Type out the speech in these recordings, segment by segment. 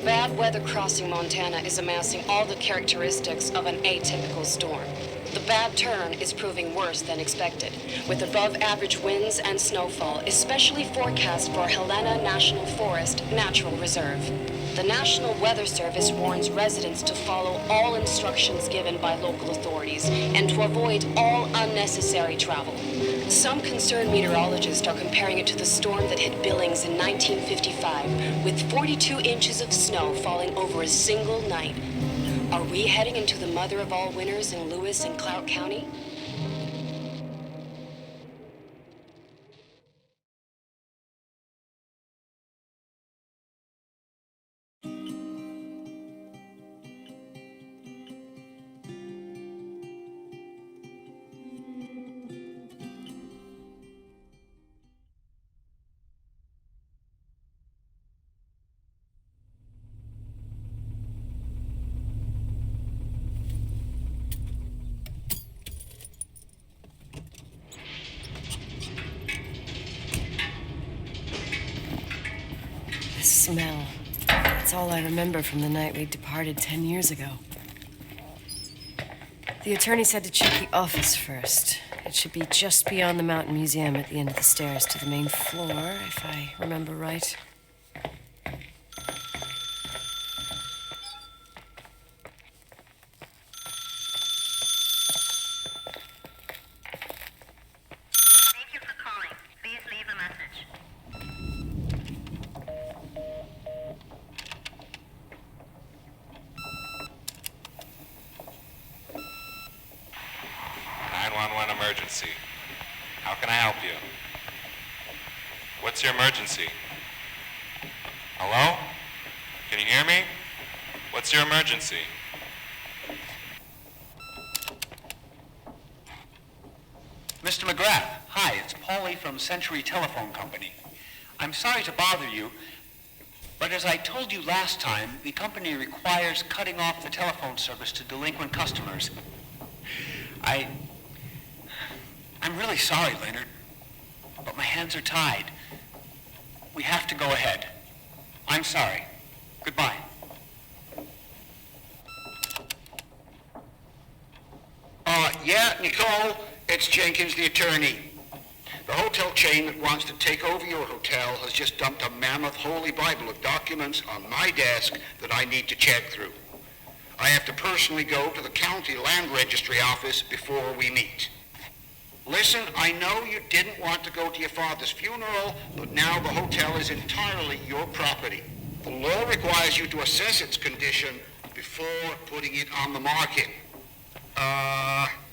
bad weather crossing Montana is amassing all the characteristics of an atypical storm. The bad turn is proving worse than expected, with above-average winds and snowfall, especially forecast for Helena National Forest Natural Reserve. The National Weather Service warns residents to follow all instructions given by local authorities and to avoid all unnecessary travel. Some concerned meteorologists are comparing it to the storm that hit Billings in 1955, with 42 inches of snow falling over a single night. Are we heading into the mother of all winters in Lewis and Clark County? The smell. That's all I remember from the night we departed 10 years ago. The attorney said to check the office first. It should be just beyond the Mountain Museum at the end of the stairs to the main floor, if I remember right. Thank you for calling. Please leave a message. 911 emergency. How can I help you? What's your emergency? Hello? Can you hear me? What's your emergency? Mr. McGrath, hi, it's Paulie from Century Telephone Company. I'm sorry to bother you, but as I told you last time, the company requires cutting off the telephone service to delinquent customers. I'm really sorry, Leonard, but my hands are tied. We have to go ahead. I'm sorry. Goodbye. Yeah, Nicole, it's Jenkins, the attorney. The hotel chain that wants to take over your hotel has just dumped a mammoth holy Bible of documents on my desk that I need to check through. I have to personally go to the county land registry office before we meet. Listen, I know you didn't want to go to your father's funeral, but now the hotel is entirely your property. The law requires you to assess its condition before putting it on the market.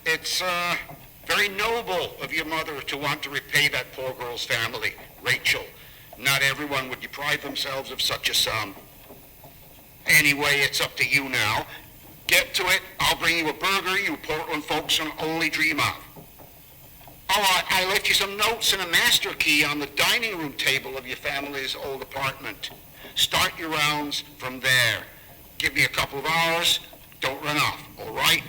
It's very noble of your mother to want to repay that poor girl's family, Rachel. Not everyone would deprive themselves of such a sum. Anyway, it's up to you now. Get to it. I'll bring you a burger you Portland folks can only dream of. Oh, I left you some notes and a master key on the dining room table of your family's old apartment. Start your rounds from there. Give me a couple of hours. Don't run off, all right?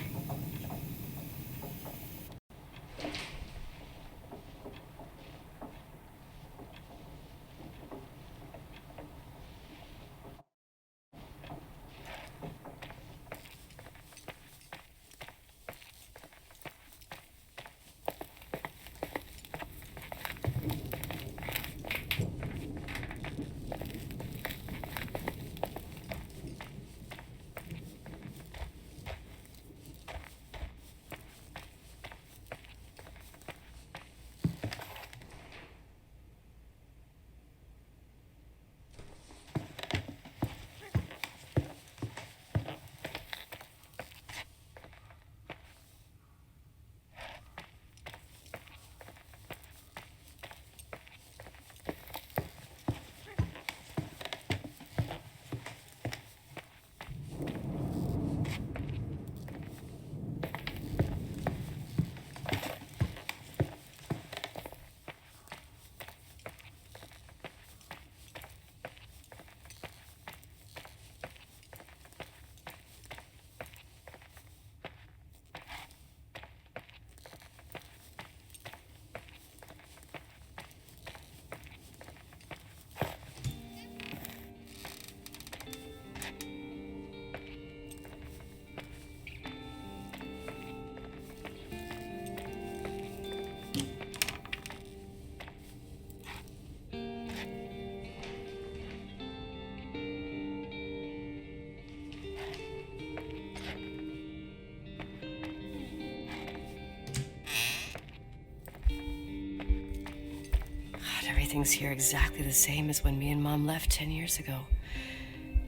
everything's here exactly the same as when me and Mom left 10 years ago.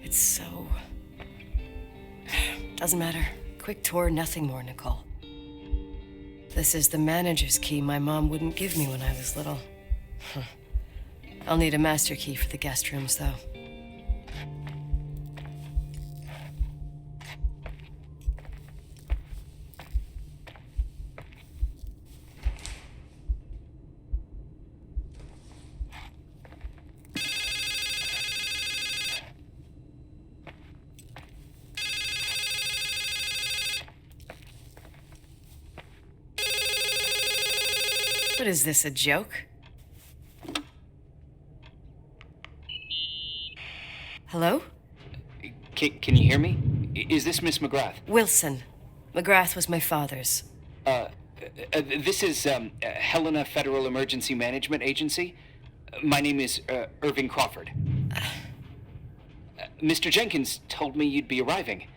It's so... Doesn't matter. Quick tour, nothing more, Nicole. This is the manager's key my mom wouldn't give me when I was little. I'll need a master key for the guest rooms, though. What is this, a joke? Hello? Can you hear me? Is this Miss McGrath? Wilson. McGrath was my father's. This is Helena Federal Emergency Management Agency. My name is Irving Crawford. Mr. Jenkins told me you'd be arriving.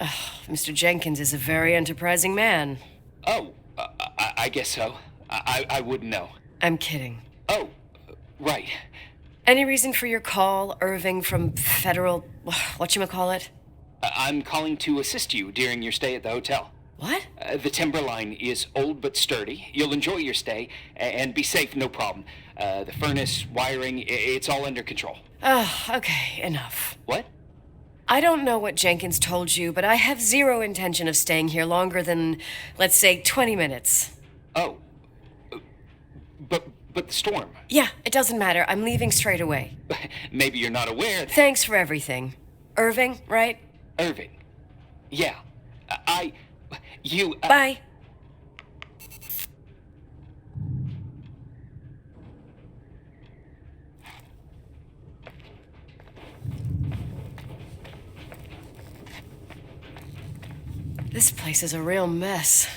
Mr. Jenkins is a very enterprising man. Oh, I guess so. I wouldn't know. I'm kidding. Oh, right. Any reason for your call, Irving from Federal... whatchamacallit? I'm calling to assist you during your stay at the hotel. What? The Timberline is old but sturdy. You'll enjoy your stay and be safe, no problem. The furnace, wiring, it's all under control. Okay, enough. What? I don't know what Jenkins told you, but I have zero intention of staying here longer than, let's say, 20 minutes. Oh. But the storm. Yeah, it doesn't matter. I'm leaving straight away. Maybe you're not aware that... Thanks for everything. Irving, right? Irving. Yeah. You... Bye. This place is a real mess.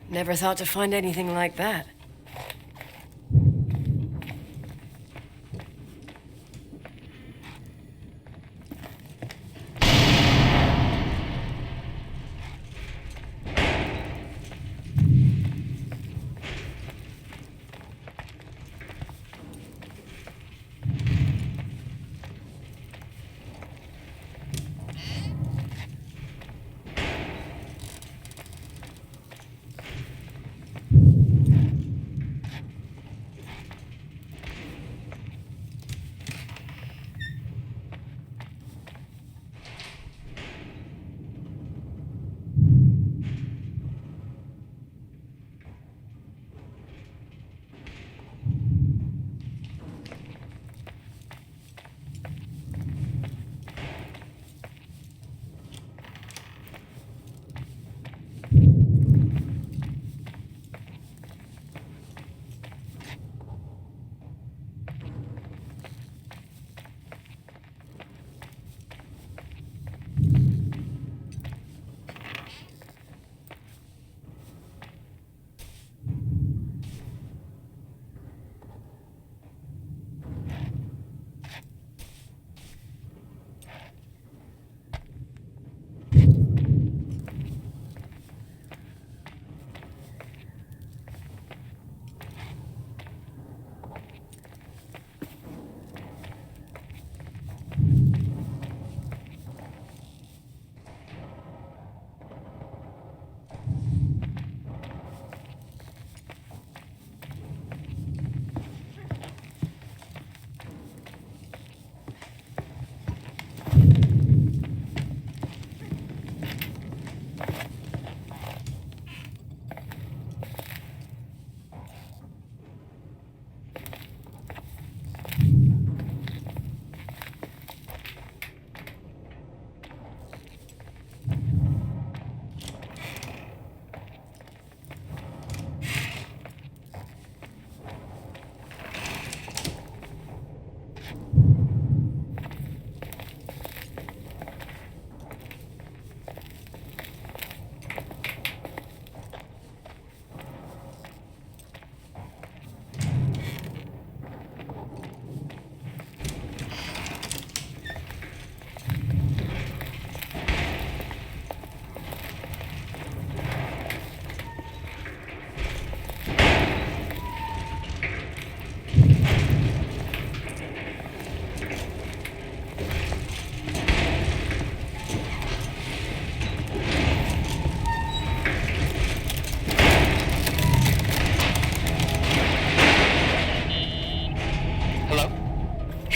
Never thought to find anything like that.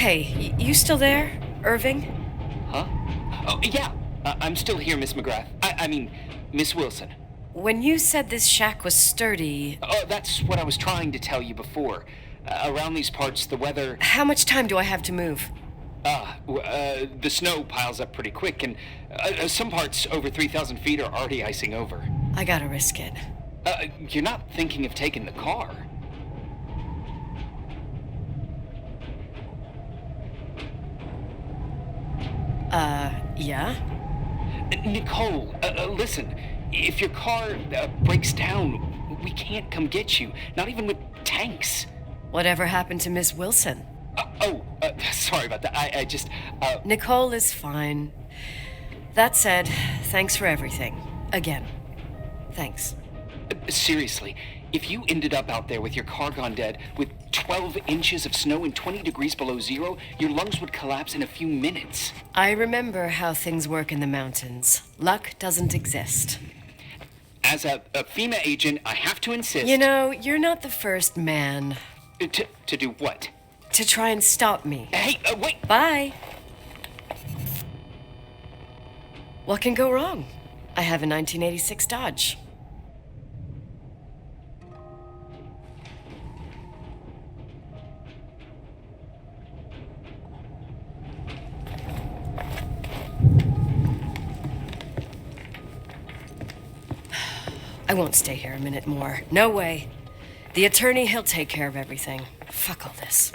Hey, you still there, Irving? Huh? Oh, yeah. I'm still here, Miss McGrath. I mean, Miss Wilson. When you said this shack was sturdy... Oh, that's what I was trying to tell you before. Around these parts, the weather... How much time do I have to move? The snow piles up pretty quick, and some parts over 3,000 feet are already icing over. I gotta risk it. You're not thinking of taking the car? Yeah? Nicole, listen. If your car breaks down, we can't come get you. Not even with tanks. Whatever happened to Miss Wilson? Sorry about that. I just, Nicole is fine. That said, thanks for everything. Again. Thanks. Seriously, if you ended up out there with your car gone dead, with 12 inches of snow and 20 degrees below zero, your lungs would collapse in a few minutes. I remember how things work in the mountains. Luck doesn't exist. As a FEMA agent, I have to insist... You know, you're not the first man. To do what? To try and stop me. Hey, wait! Bye! What can go wrong? I have a 1986 Dodge. I won't stay here a minute more. No way. The attorney, he'll take care of everything. Fuck all this.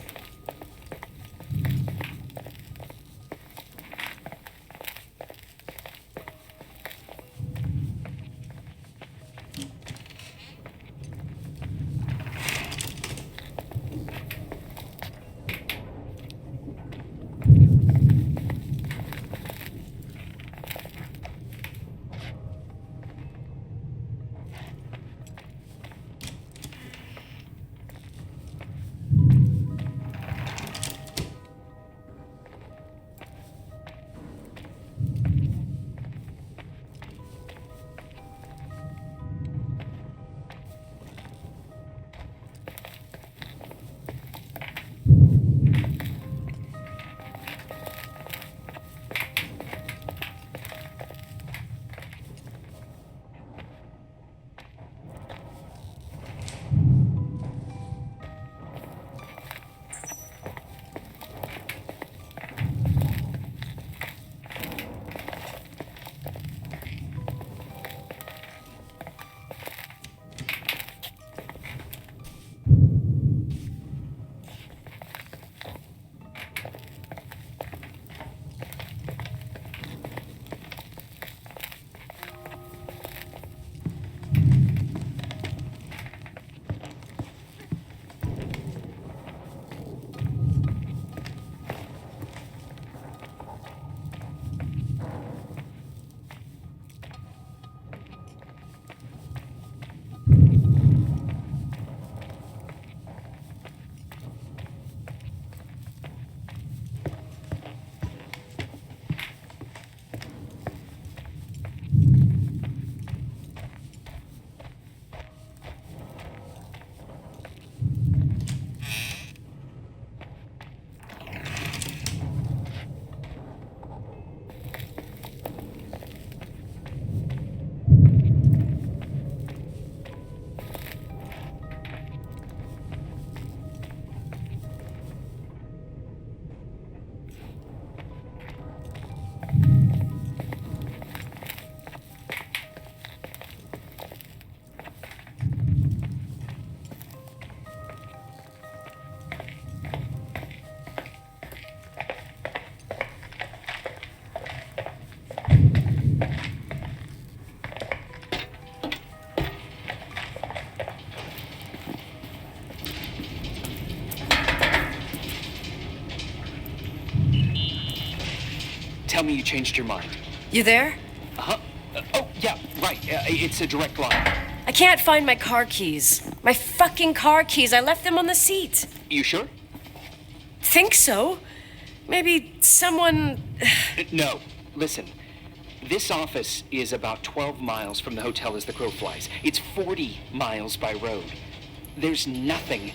Tell me you changed your mind. You there? Uh-huh. Oh, yeah, right. It's a direct line. I can't find my car keys. My fucking car keys. I left them on the seat. You sure? Think so. Maybe someone... No. Listen. This office is about 12 miles from the hotel as the crow flies. It's 40 miles by road. There's nothing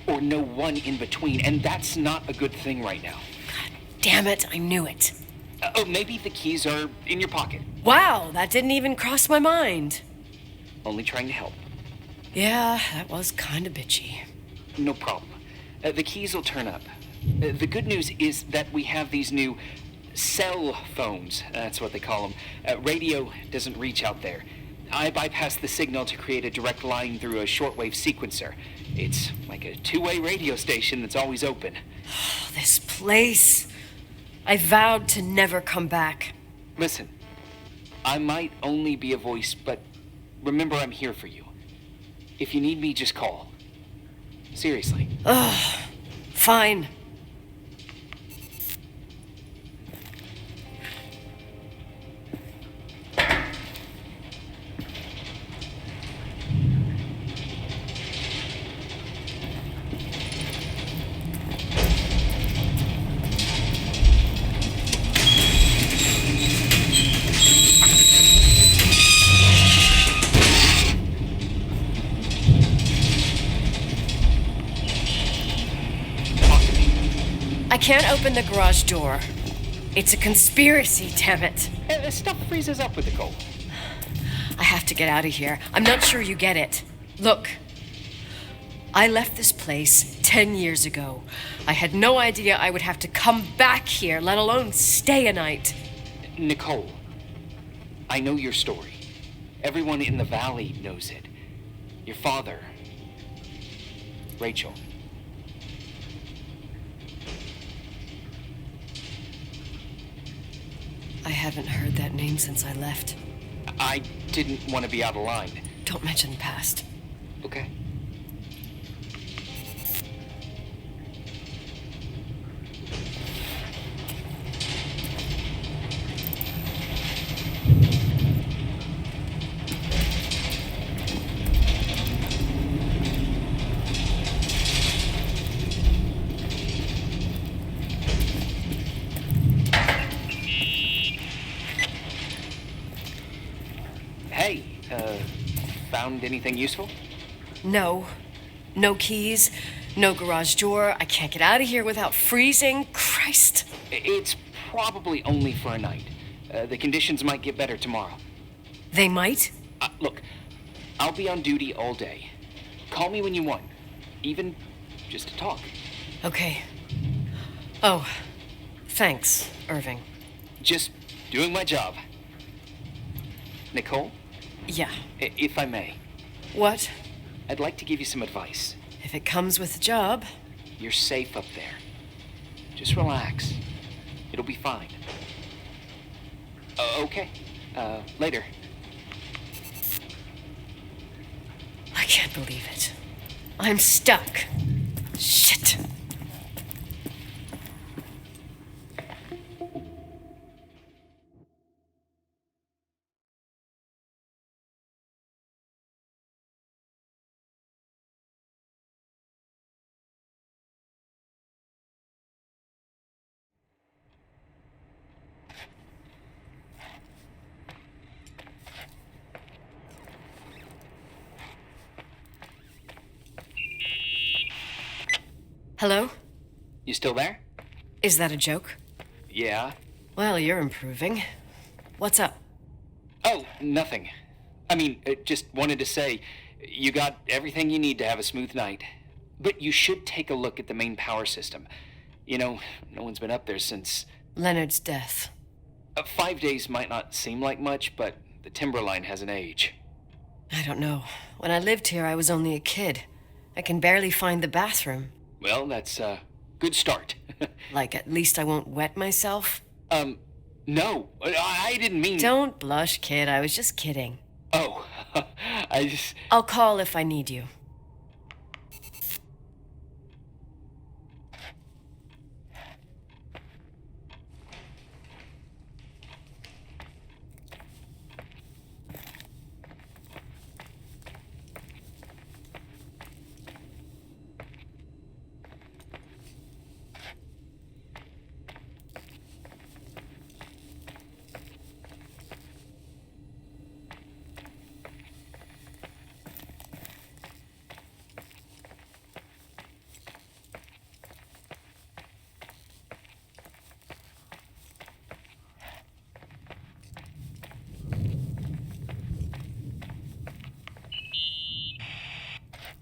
or no one in between, and that's not a good thing right now. Damn it, I knew it. Oh, maybe the keys are in your pocket. Wow, that didn't even cross my mind. Only trying to help. Yeah, that was kind of bitchy. No problem. The keys will turn up. The good news is that we have these new cell phones. That's what they call them. Radio doesn't reach out there. I bypassed the signal to create a direct line through a shortwave sequencer. It's like a two-way radio station that's always open. This place. I vowed to never come back. Listen, I might only be a voice, but remember I'm here for you. If you need me, just call. Seriously. Fine. I can't open the garage door. It's a conspiracy, damn it. Stuff freezes up with the cold. I have to get out of here. I'm not sure you get it. Look, I left this place 10 years ago. I had no idea I would have to come back here, let alone stay a night. Nicole, I know your story. Everyone in the valley knows it. Your father, Rachel. I haven't heard that name since I left. I didn't want to be out of line. Don't mention the past. Okay. Hey, found anything useful? No. No keys, no garage door. I can't get out of here without freezing. Christ. It's probably only for a night. The conditions might get better tomorrow. They might? Look, I'll be on duty all day. Call me when you want, even just to talk. Okay. Oh, thanks, Irving. Just doing my job. Nicole, Yeah. if I may, What? I'd like to give you some advice. If it comes with the job. You're safe up there. Just relax. It'll be fine. Okay. Later. I can't believe it. I'm stuck. Shit. Hello? You still there? Is that a joke? Yeah. Well, you're improving. What's up? Oh, nothing. I mean, just wanted to say, you got everything you need to have a smooth night. But you should take a look at the main power system. You know, no one's been up there since... Leonard's death. 5 days might not seem like much, but the timberline has an age. I don't know. When I lived here, I was only a kid. I can barely find the bathroom. Well, that's a good start. Like, at least I won't wet myself? No, I didn't mean... Don't blush, kid. I was just kidding. Oh, I just... I'll call if I need you.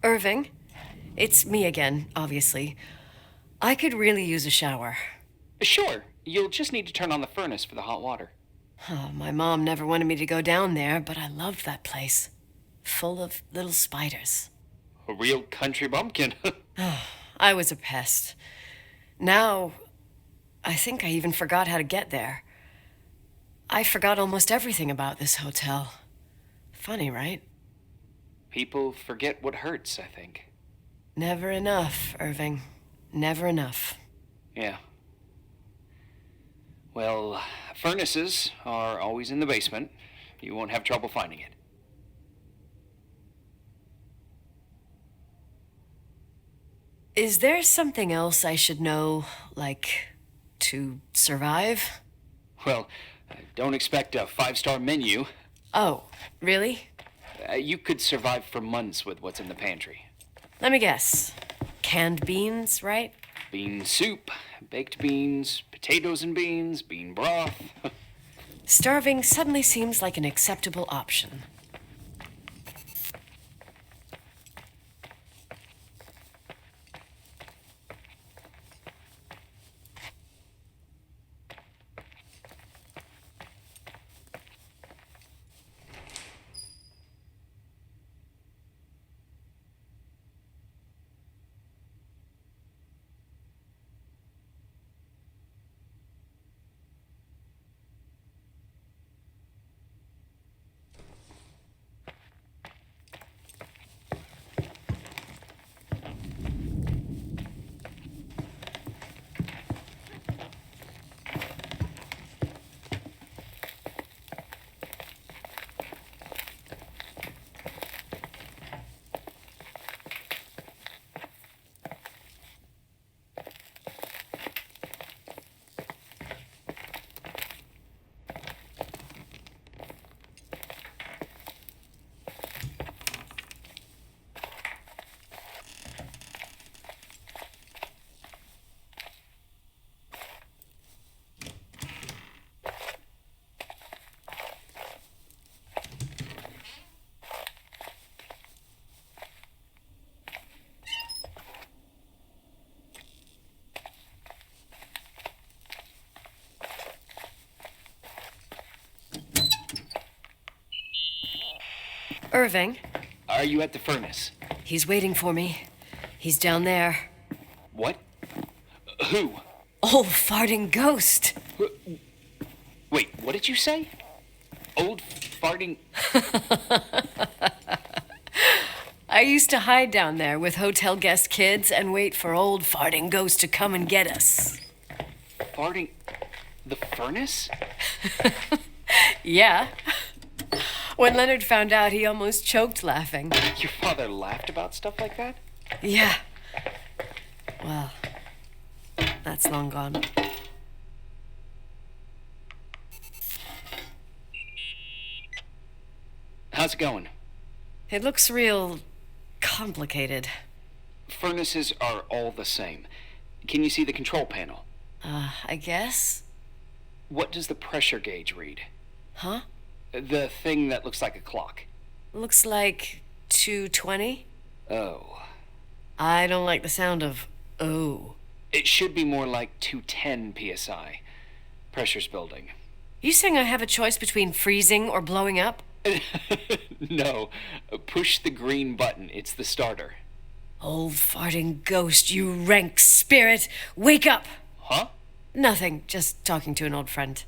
Irving, it's me again, obviously. I could really use a shower. Sure, you'll just need to turn on the furnace for the hot water. Oh, my mom never wanted me to go down there, but I loved that place. Full of little spiders. A real country bumpkin. I was a pest. Now, I think I even forgot how to get there. I forgot almost everything about this hotel. Funny, right? People forget what hurts, I think. Never enough, Irving. Never enough. Yeah. Well, furnaces are always in the basement. You won't have trouble finding it. Is there something else I should know, like, to survive? Well, don't expect a 5-star menu. Oh, really? You could survive for months with what's in the pantry. Let me guess. Canned beans, right? Bean soup, baked beans, potatoes and beans, bean broth. Starving suddenly seems like an acceptable option. Irving, Are you at the furnace? he's waiting for me. He's down there. What? Who? Old farting ghost. Wait, what did you say? Old farting... I used to hide down there with hotel guest kids and wait for old farting ghost to come and get us. farting... the furnace? Yeah. When Leonard found out, he almost choked laughing. Your father laughed about stuff like that? Yeah. Well, that's long gone. How's it going? It looks real complicated. Furnaces are all the same. Can you see the control panel? I guess? What does the pressure gauge read? Huh? The thing that looks like a clock. Looks like 220. Oh. I don't like the sound of oh. It should be more like 210 psi. Pressure's building. You saying I have a choice between freezing or blowing up? No. Push the green button. It's the starter. Old farting ghost, you rank spirit! Wake up! Huh? Nothing, just talking to an old friend.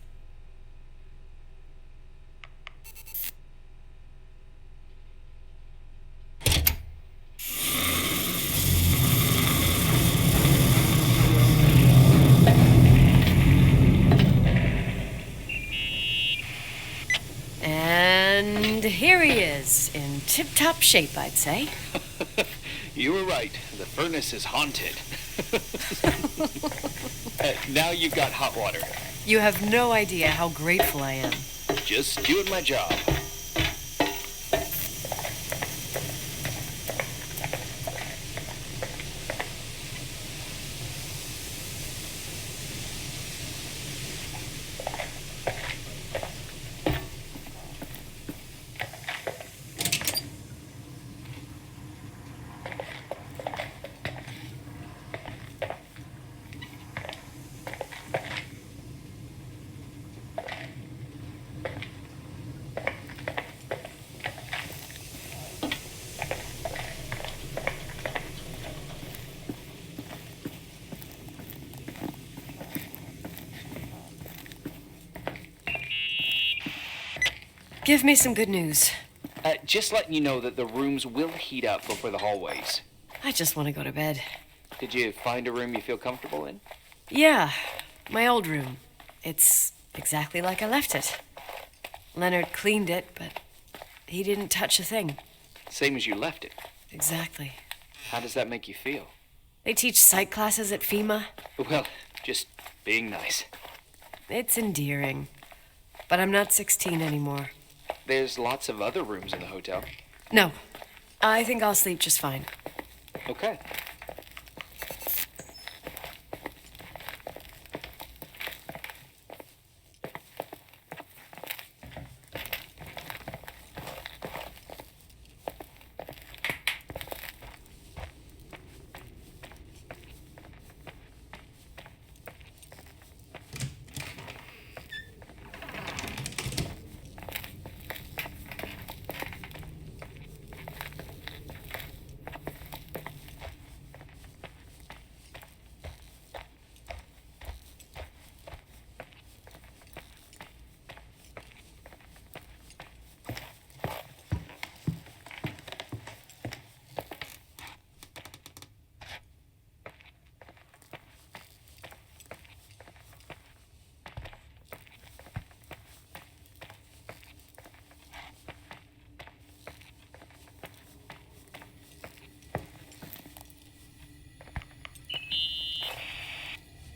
And here he is, in tip-top shape, I'd say. You were right. The furnace is haunted. Now you've got hot water. You have no idea how grateful I am. Just doing my job. Give me some good news. Just letting you know that the rooms will heat up over the hallways. I just want to go to bed. Did you find a room you feel comfortable in? Yeah, my old room. It's exactly like I left it. Leonard cleaned it, but he didn't touch a thing. Same as you left it. Exactly. How does that make you feel? They teach psych classes at FEMA. Well, just being nice. It's endearing. But I'm not 16 anymore. There's lots of other rooms in the hotel. No, I think I'll sleep just fine. Okay.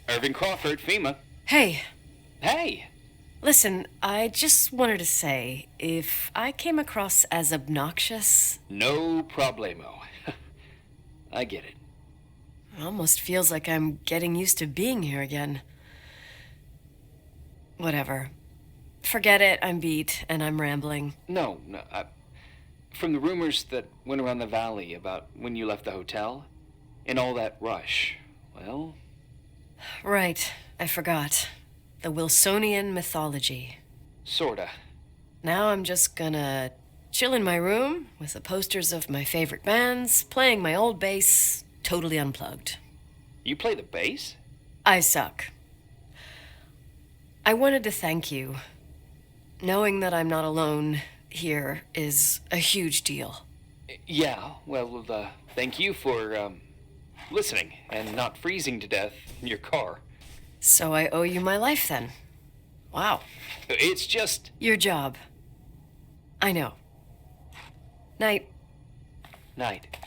Irving Crawford, FEMA. Hey, Hey! listen, I just wanted to say, if I came across as obnoxious, No problemo. I get it. it almost feels like I'm getting used to being here again. Whatever. Forget it, I'm beat, and I'm rambling. No. From the rumors that went around the valley about when you left the hotel, and all that rush, well, Right, I forgot. The Wilsonian mythology. sorta. Now I'm just gonna chill in my room with the posters of my favorite bands, playing my old bass, totally unplugged. You play the bass? I suck. I wanted to thank you. Knowing that I'm not alone here is a huge deal. Yeah, well, thank you for, listening and not freezing to death in your car. So I owe you my life then. Wow. It's just... Your job. I know. Night. night.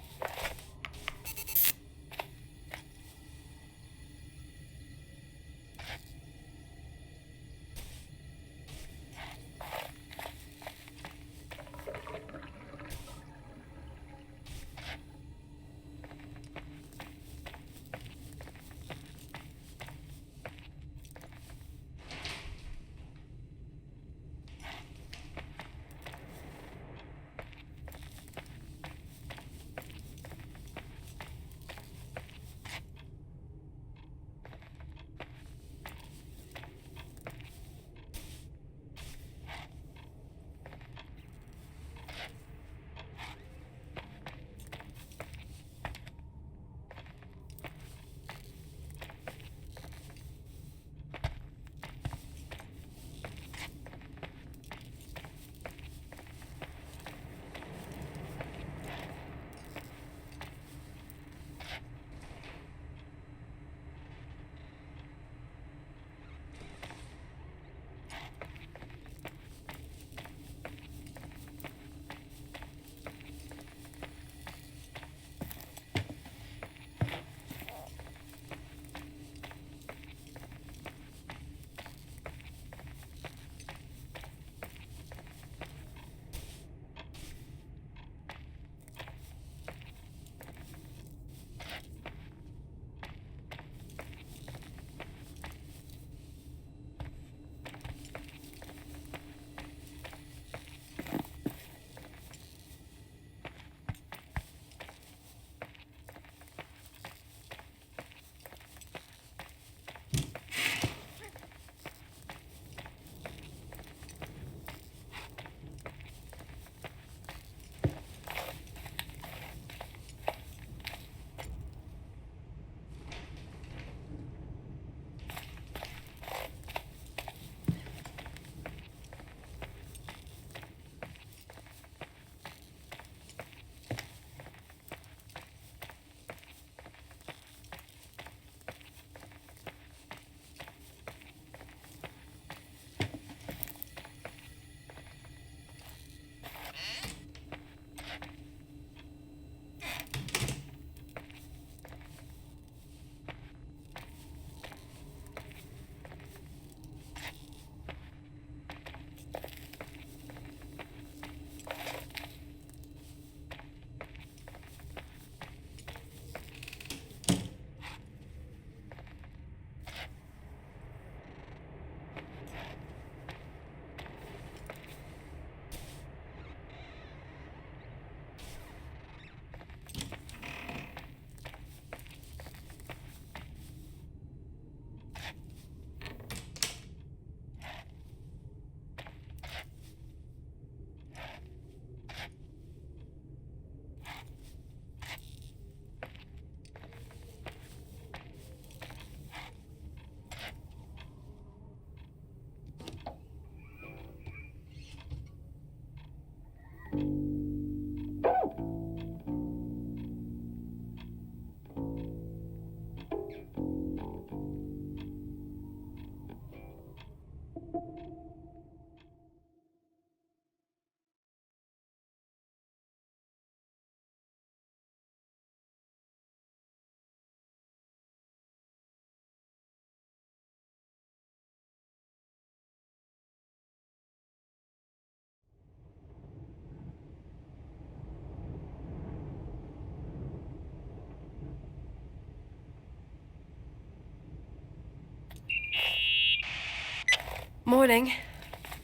Morning.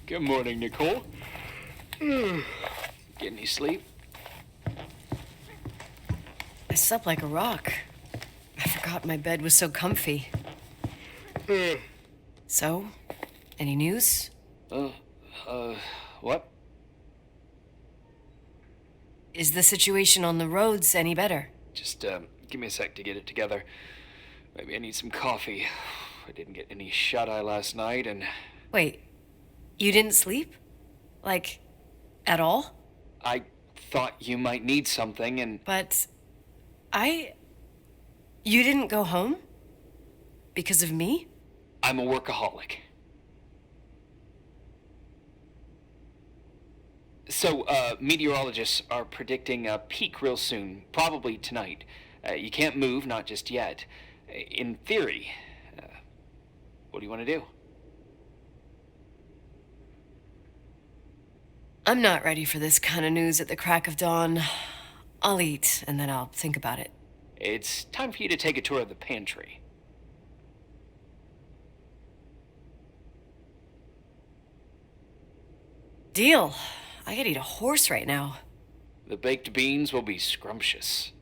Good morning, Nicole. Get any sleep? I slept like a rock. I forgot my bed was so comfy. So, any news? What? Is the situation on the roads any better? Just, give me a sec to get it together. Maybe I need some coffee. I didn't get any shut-eye last night, and... Wait, you didn't sleep? Like, at all? I thought you might need something, and... But you didn't go home? Because of me? I'm a workaholic. So, meteorologists are predicting a peak real soon, probably tonight. You can't move, not just yet. In theory, what do you want to do? I'm not ready for this kind of news at the crack of dawn. I'll eat, and then I'll think about it. It's time for you to take a tour of the pantry. Deal. I could eat a horse right now. The baked beans will be scrumptious.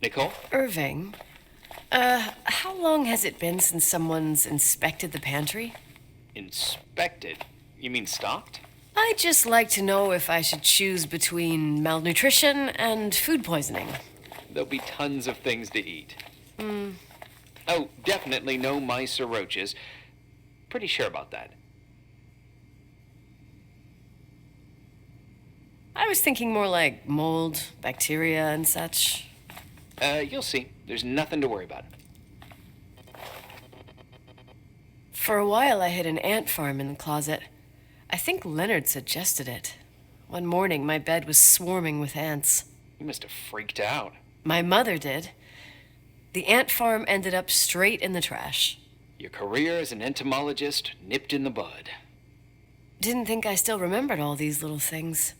Nicole? Irving, how long has it been since someone's inspected the pantry? Inspected? You mean stocked? I'd just like to know if I should choose between malnutrition and food poisoning. There'll be tons of things to eat. Oh, definitely no mice or roaches. Pretty sure about that. I was thinking more like mold, bacteria, and such. You'll see. There's nothing to worry about. For a while, I hid an ant farm in the closet. I think Leonard suggested it. One morning, my bed was swarming with ants. You must have freaked out. My mother did. The ant farm ended up straight in the trash. Your career as an entomologist nipped in the bud. Didn't think I still remembered all these little things.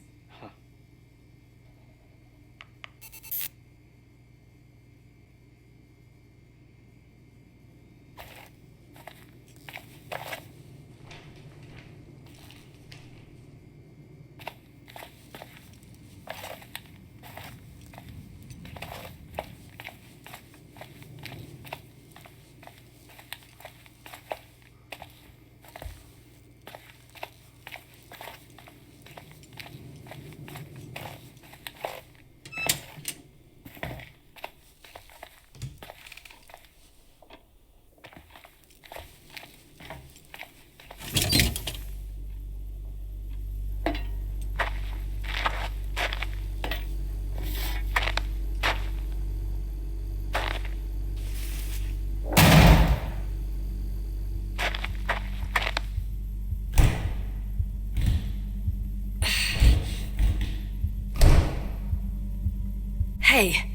Hey,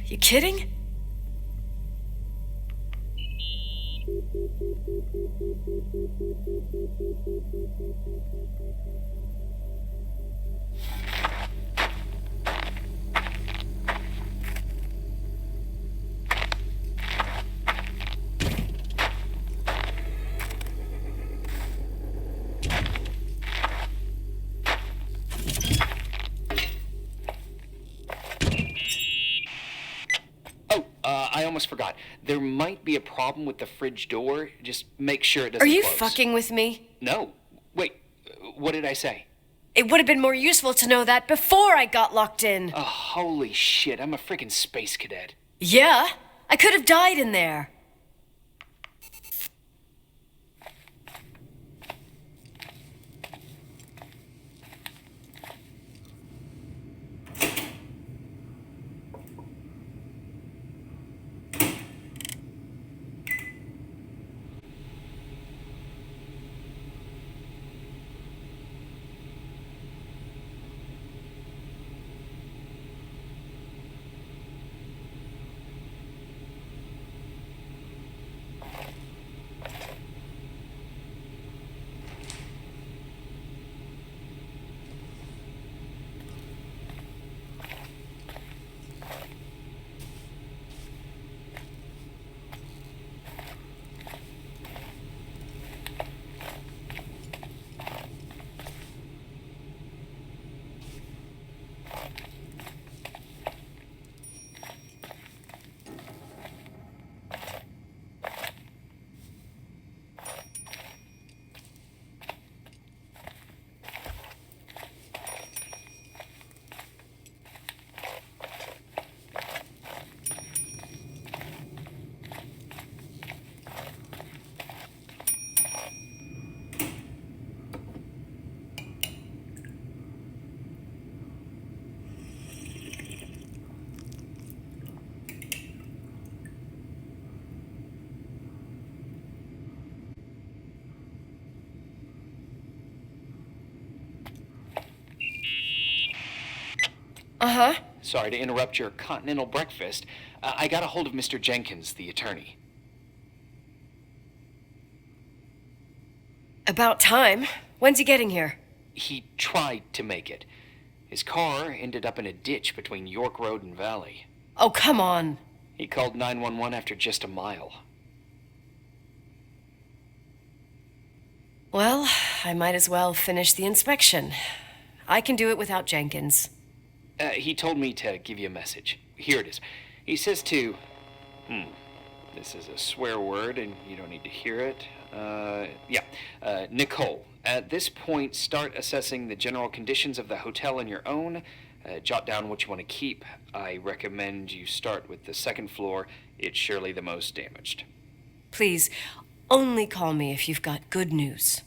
you kidding? Oh, I almost forgot. There might be a problem with the fridge door. Just make sure it Are doesn't you close. fucking with me? No. Wait, what did I say? It would have been more useful to know that before I got locked in. Oh, holy shit, I'm a freaking space cadet. Yeah, I could have died in there. Uh-huh. Sorry to interrupt your continental breakfast. I got a hold of Mr. Jenkins, the attorney. About time. When's he getting here? He tried to make it. His car ended up in a ditch between York Road and Valley. Oh, come on. He called 911 after just a mile. Well, I might as well finish the inspection. I can do it without Jenkins. He told me to give you a message. Here it is. He says to... This is a swear word, and you don't need to hear it. Nicole. At this point, start assessing the general conditions of the hotel on your own. Jot down what you want to keep. I recommend you start with the second floor. It's surely the most damaged. Please, only call me if you've got good news.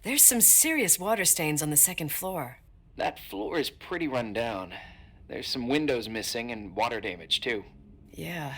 There's some serious water stains on the second floor. That floor is pretty run down. There's some windows missing and water damage, too. Yeah.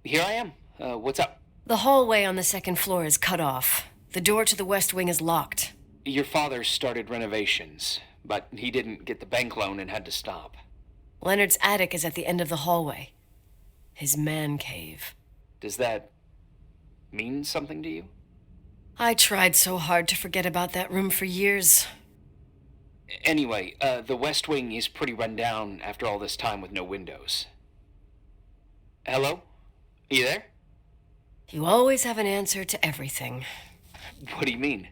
Here I am. What's up? The hallway on the second floor is cut off. The door to the west wing is locked. Your father started renovations, but he didn't get the bank loan and had to stop. Leonard's attic is at the end of the hallway. His man cave. Does that mean something to you? I tried so hard to forget about that room for years. Anyway, the west wing is pretty run down after all this time with no windows. Hello? You there? You always have an answer to everything. What do you mean?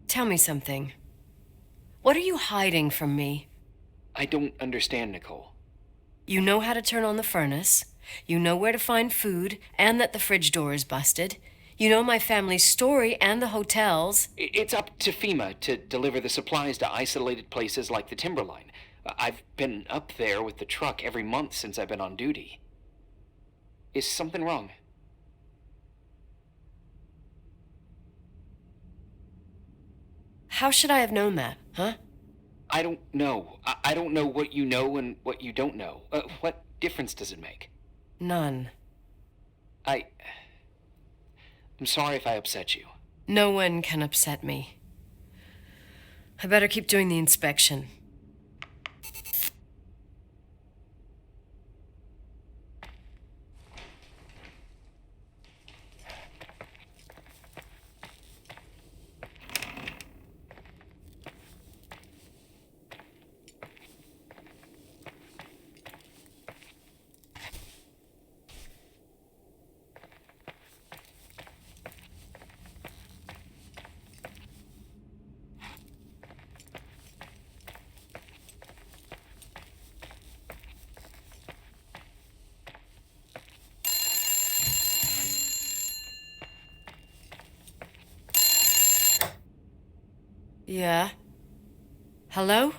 Tell me something. What are you hiding from me? I don't understand, Nicole. You know how to turn on the furnace. You know where to find food, and that the fridge door is busted. You know my family's story and the hotels. It's up to FEMA to deliver the supplies to isolated places like the Timberline. I've been up there with the truck every month since I've been on duty. Is something wrong? How should I have known that, huh? I don't know. I don't know what you know and what you don't know. What difference does it make? None. I'm sorry if I upset you. No one can upset me. I better keep doing the inspection. Yeah? Hello?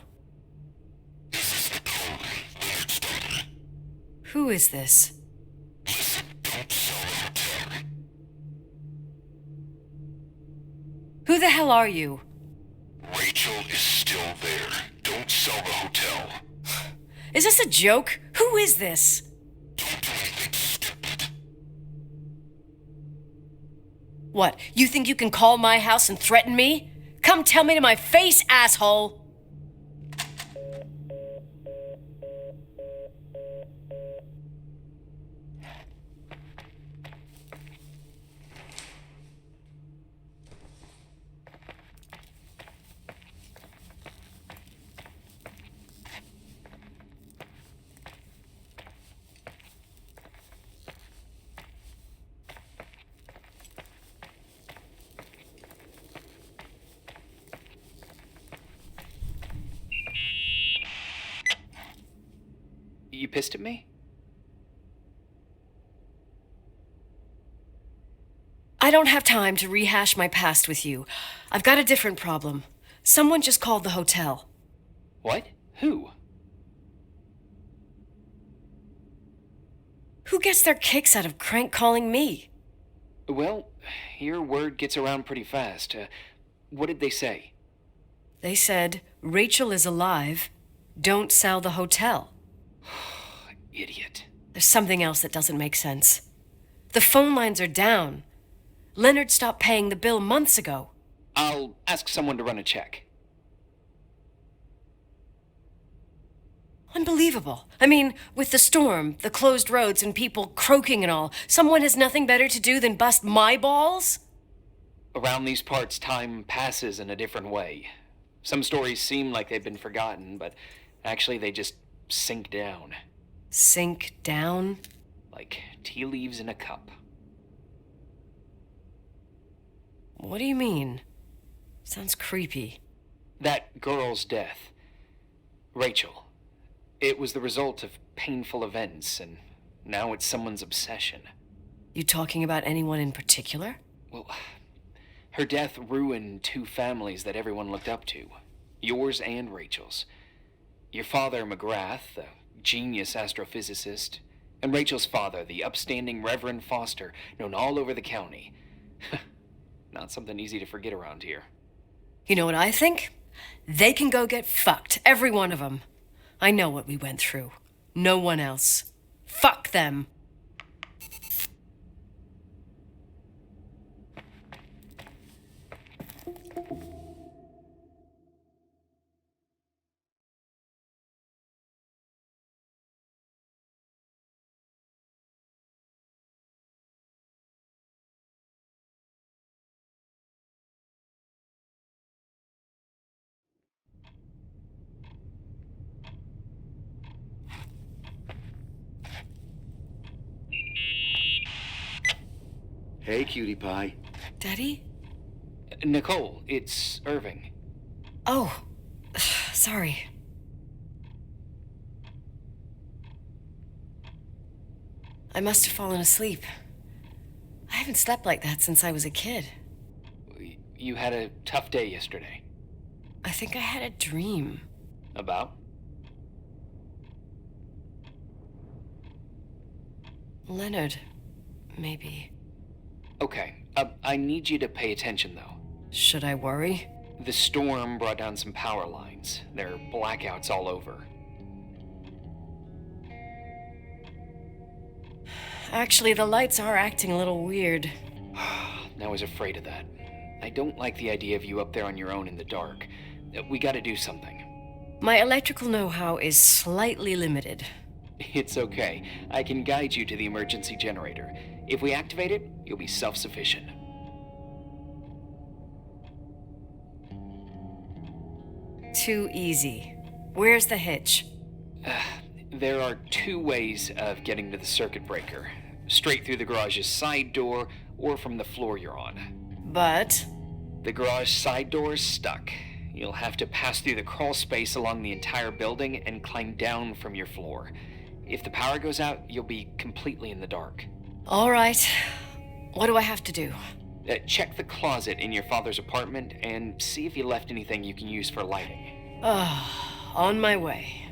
Who is this? Who the hell are you? Rachel is still there. Don't sell the hotel. Is this a joke? Who is this? Don't do anything stupid. What, you think you can call my house and threaten me? Come tell me to my face, asshole! You pissed at me? I don't have time to rehash my past with you. I've got a different problem. Someone just called the hotel. What? Who? Who gets their kicks out of crank calling me? Well, your word gets around pretty fast. What did they say? They said, Rachel is alive. Don't sell the hotel. Idiot. There's something else that doesn't make sense. The phone lines are down. Leonard stopped paying the bill months ago. I'll ask someone to run a check. Unbelievable. I mean, with the storm, the closed roads, and people croaking and all, someone has nothing better to do than bust my balls? Around these parts, time passes in a different way. Some stories seem like they've been forgotten, but actually they just sink down. Sink down? Like tea leaves in a cup. What do you mean? Sounds creepy. That girl's death, Rachel, it was the result of painful events, and now it's someone's obsession. You talking about anyone in particular? Well, her death ruined two families that everyone looked up to. Yours and Rachel's. Your father, McGrath, the genius astrophysicist, and Rachel's father, the upstanding Reverend Foster, known all over the county. Not something easy to forget around here. You know what I think? They can go get fucked, every one of them. I know what we went through. No one else. Fuck them. Hey, cutie pie. Daddy? Nicole, it's Irving. Oh, sorry. I must have fallen asleep. I haven't slept like that since I was a kid. You had a tough day yesterday. I think I had a dream. About? Leonard, maybe. Okay, I need you to pay attention, though. Should I worry? The storm brought down some power lines. There are blackouts all over. Actually, the lights are acting a little weird. I was afraid of that. I don't like the idea of you up there on your own in the dark. We gotta do something. My electrical know-how is slightly limited. It's okay. I can guide you to the emergency generator. If we activate it, you'll be self-sufficient. Too easy. Where's the hitch? There are two ways of getting to the circuit breaker. Straight through the garage's side door, or from the floor you're on. But... The garage side door is stuck. You'll have to pass through the crawl space along the entire building and climb down from your floor. If the power goes out, you'll be completely in the dark. all right. What do I have to do? Check the closet in your father's apartment and see if you left anything you can use for lighting. On my way.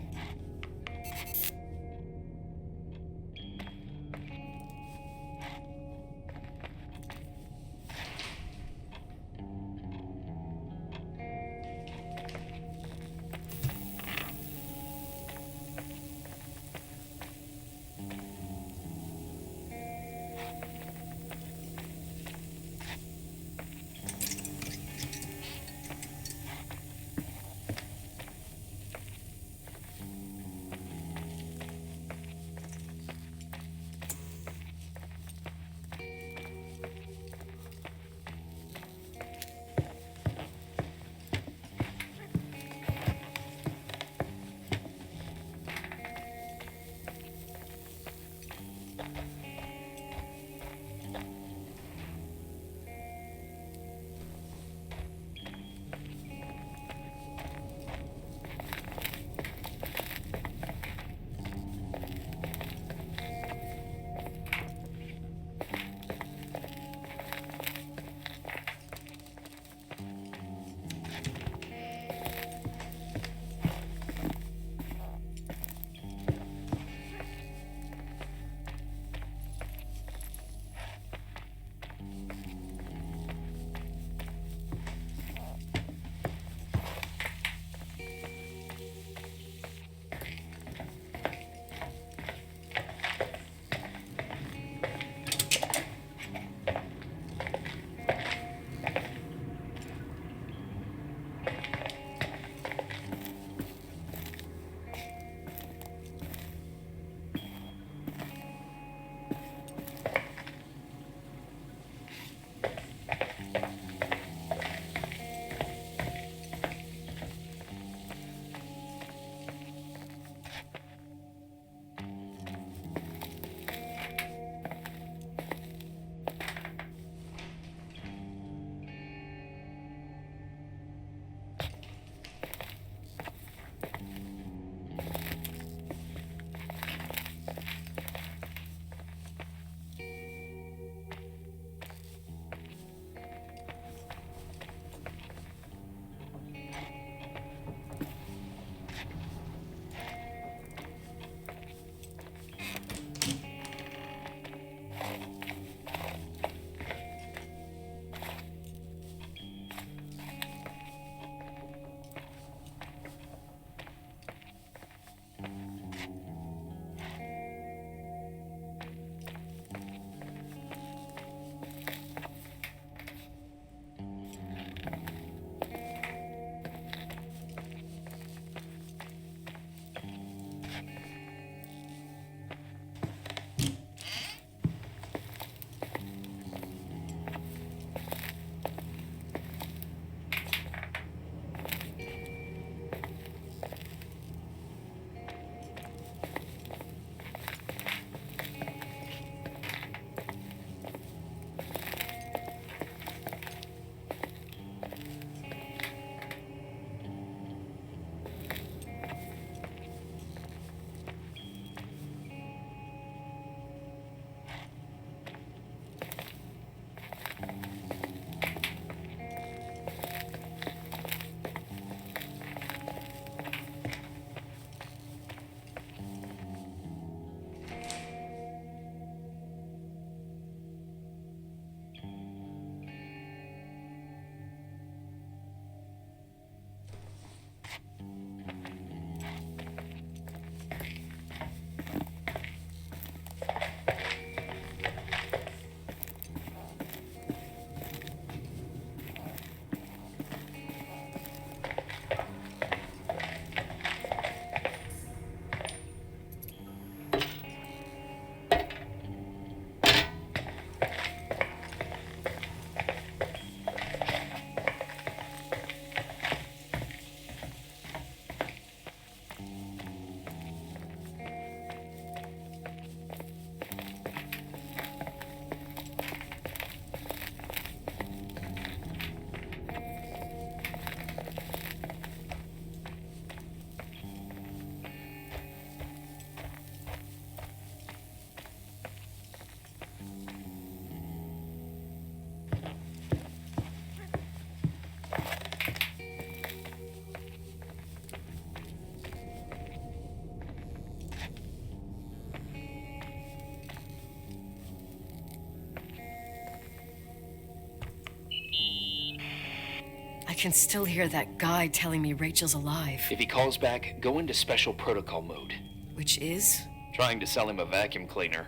can still hear that guy telling me Rachel's alive. If he calls back, go into special protocol mode. Which is? Trying to sell him a vacuum cleaner.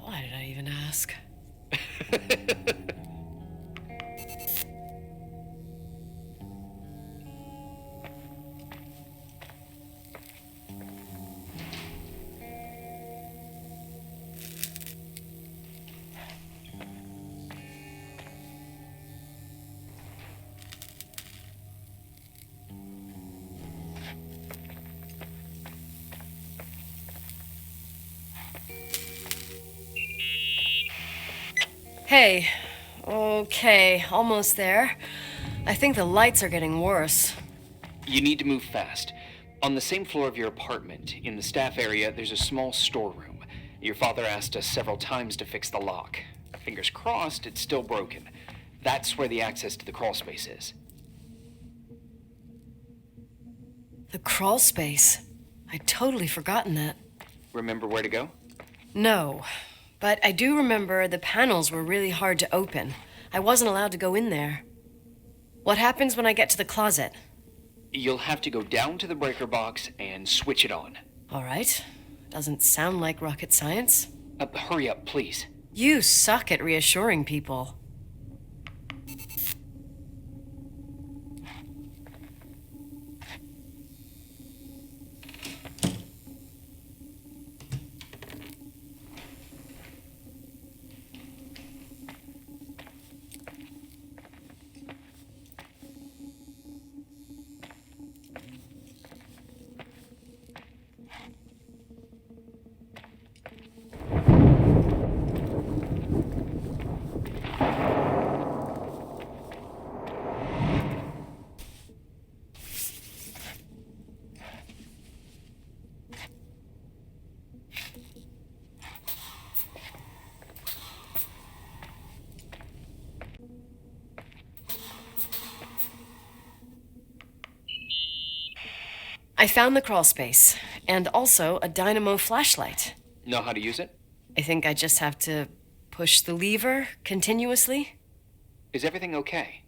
Why did I even ask? Hey. Okay, almost there. I think the lights are getting worse. You need to move fast. On the same floor of your apartment, in the staff area, there's a small storeroom. Your father asked us several times to fix the lock. Fingers crossed, it's still broken. That's where the access to the crawl space is. The crawl space? I'd totally forgotten that. Remember where to go? No, but I do remember the panels were really hard to open. I wasn't allowed to go in there. What happens when I get to the closet? You'll have to go down to the breaker box and switch it on. All right. Doesn't sound like rocket science. Hurry up, please. You suck at reassuring people. I found the crawl space, and also a dynamo flashlight. Know how to use it? I think I just have to push the lever continuously. Is everything okay?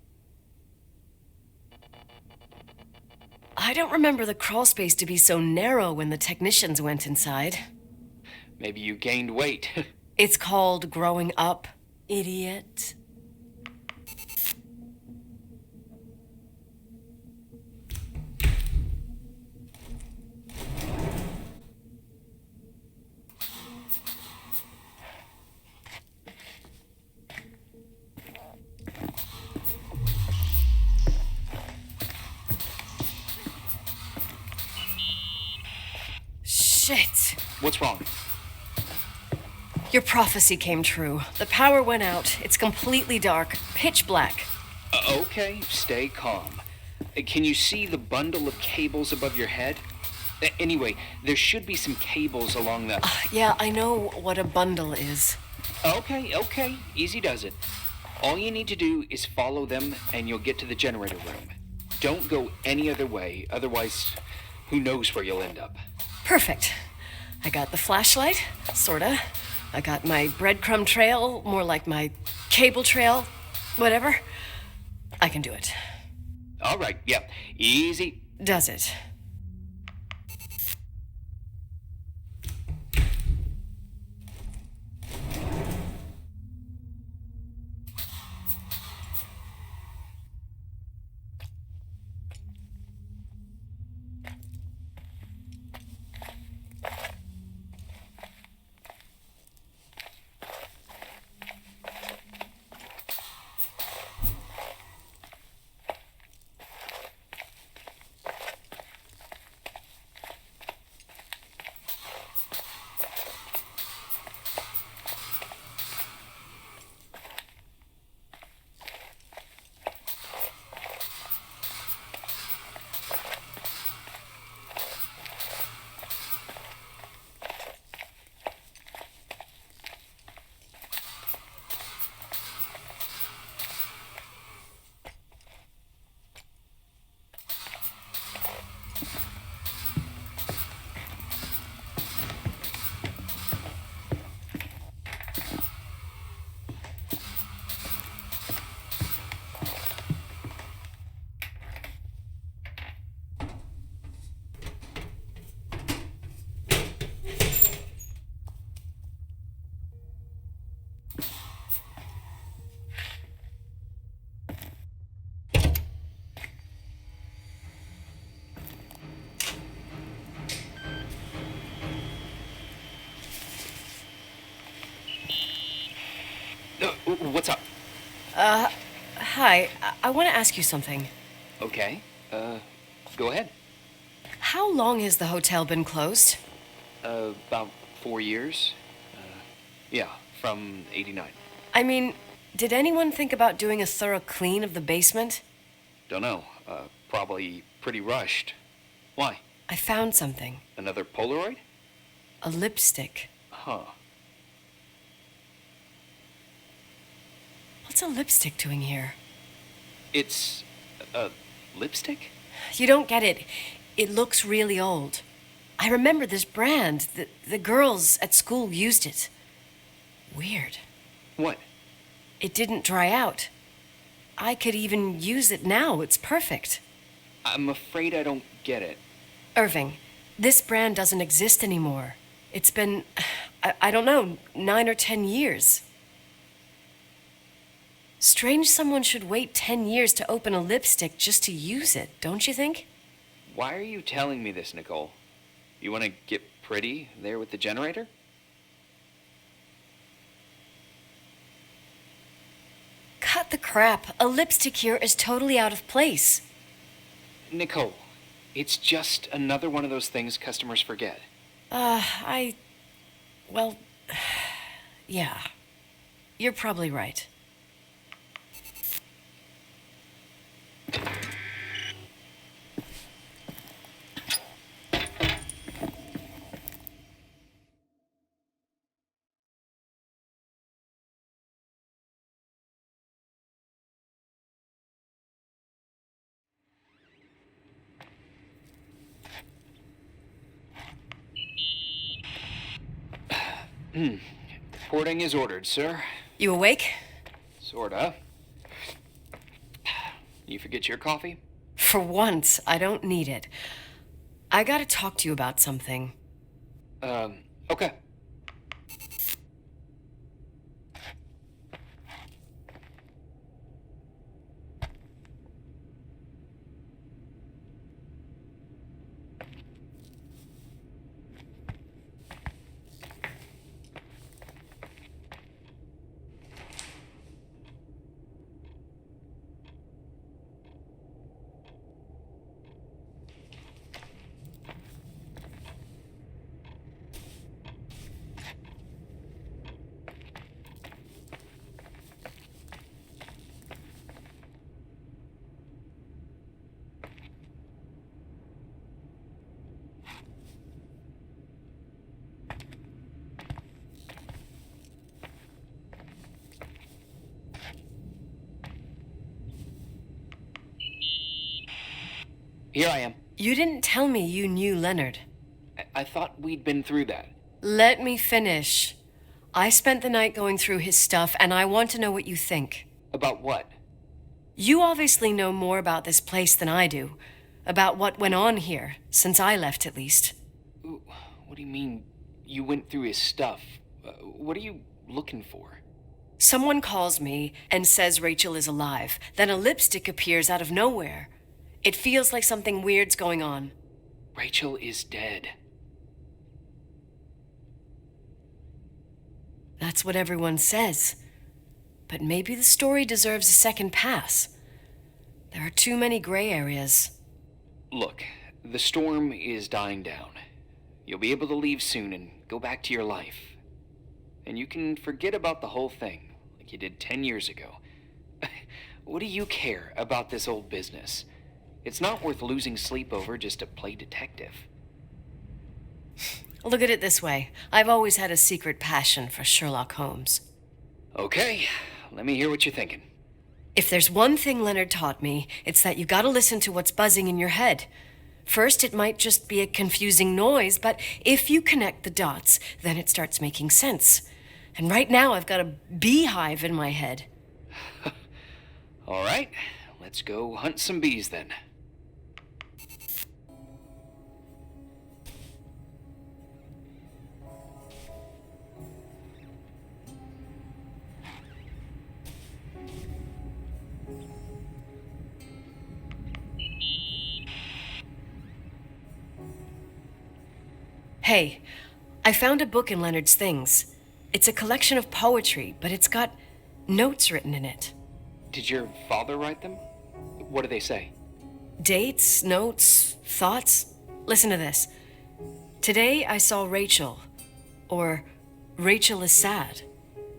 I don't remember the crawl space to be so narrow when the technicians went inside. Maybe you gained weight. It's called growing up, idiot. Shit. What's wrong? Your prophecy came true. The power went out. It's completely dark, pitch black. Okay, stay calm. Can you see the bundle of cables above your head? Anyway, there should be some cables along the... Yeah, I know what a bundle is. Okay. Easy does it. All you need to do is follow them and you'll get to the generator room. Don't go any other way, otherwise, who knows where you'll end up. Perfect. I got the flashlight, sorta. I got my breadcrumb trail, more like my cable trail, whatever. I can do it. All right, yeah, easy. Does it? I want to ask you something. Okay, go ahead. How long has the hotel been closed? About 4 years. Yeah, from 89. I mean, did anyone think about doing a thorough clean of the basement? Don't know. Probably pretty rushed. Why? I found something. Another Polaroid? A lipstick. Huh. What's a lipstick doing here? It's a lipstick? You don't get it. It looks really old. I remember this brand. The girls at school used it. Weird. What? It didn't dry out. I could even use it now. It's perfect. I'm afraid I don't get it. Irving, this brand doesn't exist anymore. It's been, I don't know, 9 or 10 years. Strange someone should wait 10 years to open a lipstick just to use it, don't you think? Why are you telling me this, Nicole? You want to get pretty there with the generator? Cut the crap. A lipstick here is totally out of place. Nicole, it's just another one of those things customers forget. Well, yeah. You're probably right. Reporting is ordered, sir. You awake? Sorta. You forget your coffee? For once, I don't need it. I gotta talk to you about something. Okay. Here I am. You didn't tell me you knew Leonard. I thought we'd been through that. Let me finish. I spent the night going through his stuff, and I want to know what you think. About what? You obviously know more about this place than I do. About what went on here, since I left at least. What do you mean, you went through his stuff? What are you looking for? Someone calls me and says Rachel is alive. Then a lipstick appears out of nowhere. It feels like something weird's going on. Rachel is dead. That's what everyone says. But maybe the story deserves a second pass. There are too many gray areas. Look, the storm is dying down. You'll be able to leave soon and go back to your life. And you can forget about the whole thing, like you did 10 years ago. What do you care about this old business? It's not worth losing sleep over just to play detective. Look at it this way. I've always had a secret passion for Sherlock Holmes. Okay, let me hear what you're thinking. If there's one thing Leonard taught me, it's that you gotta listen to what's buzzing in your head. First, it might just be a confusing noise, but if you connect the dots, then it starts making sense. And right now, I've got a beehive in my head. All right, let's go hunt some bees then. Hey, I found a book in Leonard's things. It's a collection of poetry, but it's got notes written in it. Did your father write them? What do they say? Dates, notes, thoughts. Listen to this. Today I saw Rachel. Or Rachel is sad.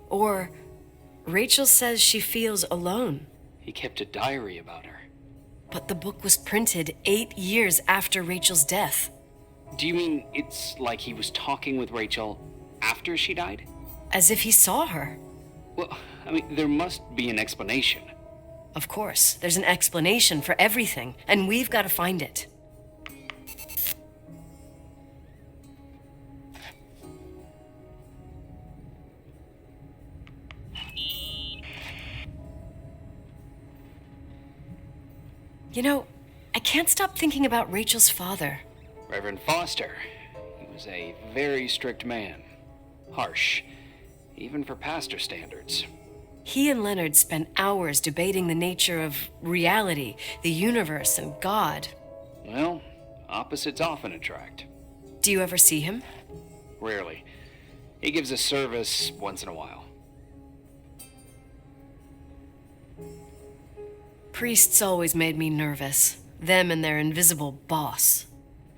Or Rachel says she feels alone. He kept a diary about her. But the book was printed 8 years after Rachel's death. Do you mean it's like he was talking with Rachel after she died? As if he saw her. Well, I mean, there must be an explanation. Of course, there's an explanation for everything, and we've got to find it. You know, I can't stop thinking about Rachel's father. Reverend Foster. He was a very strict man. Harsh, even for pastor standards. He and Leonard spent hours debating the nature of reality, the universe, and God. Well, opposites often attract. Do you ever see him? Rarely. He gives a service once in a while. Priests always made me nervous. Them and their invisible boss.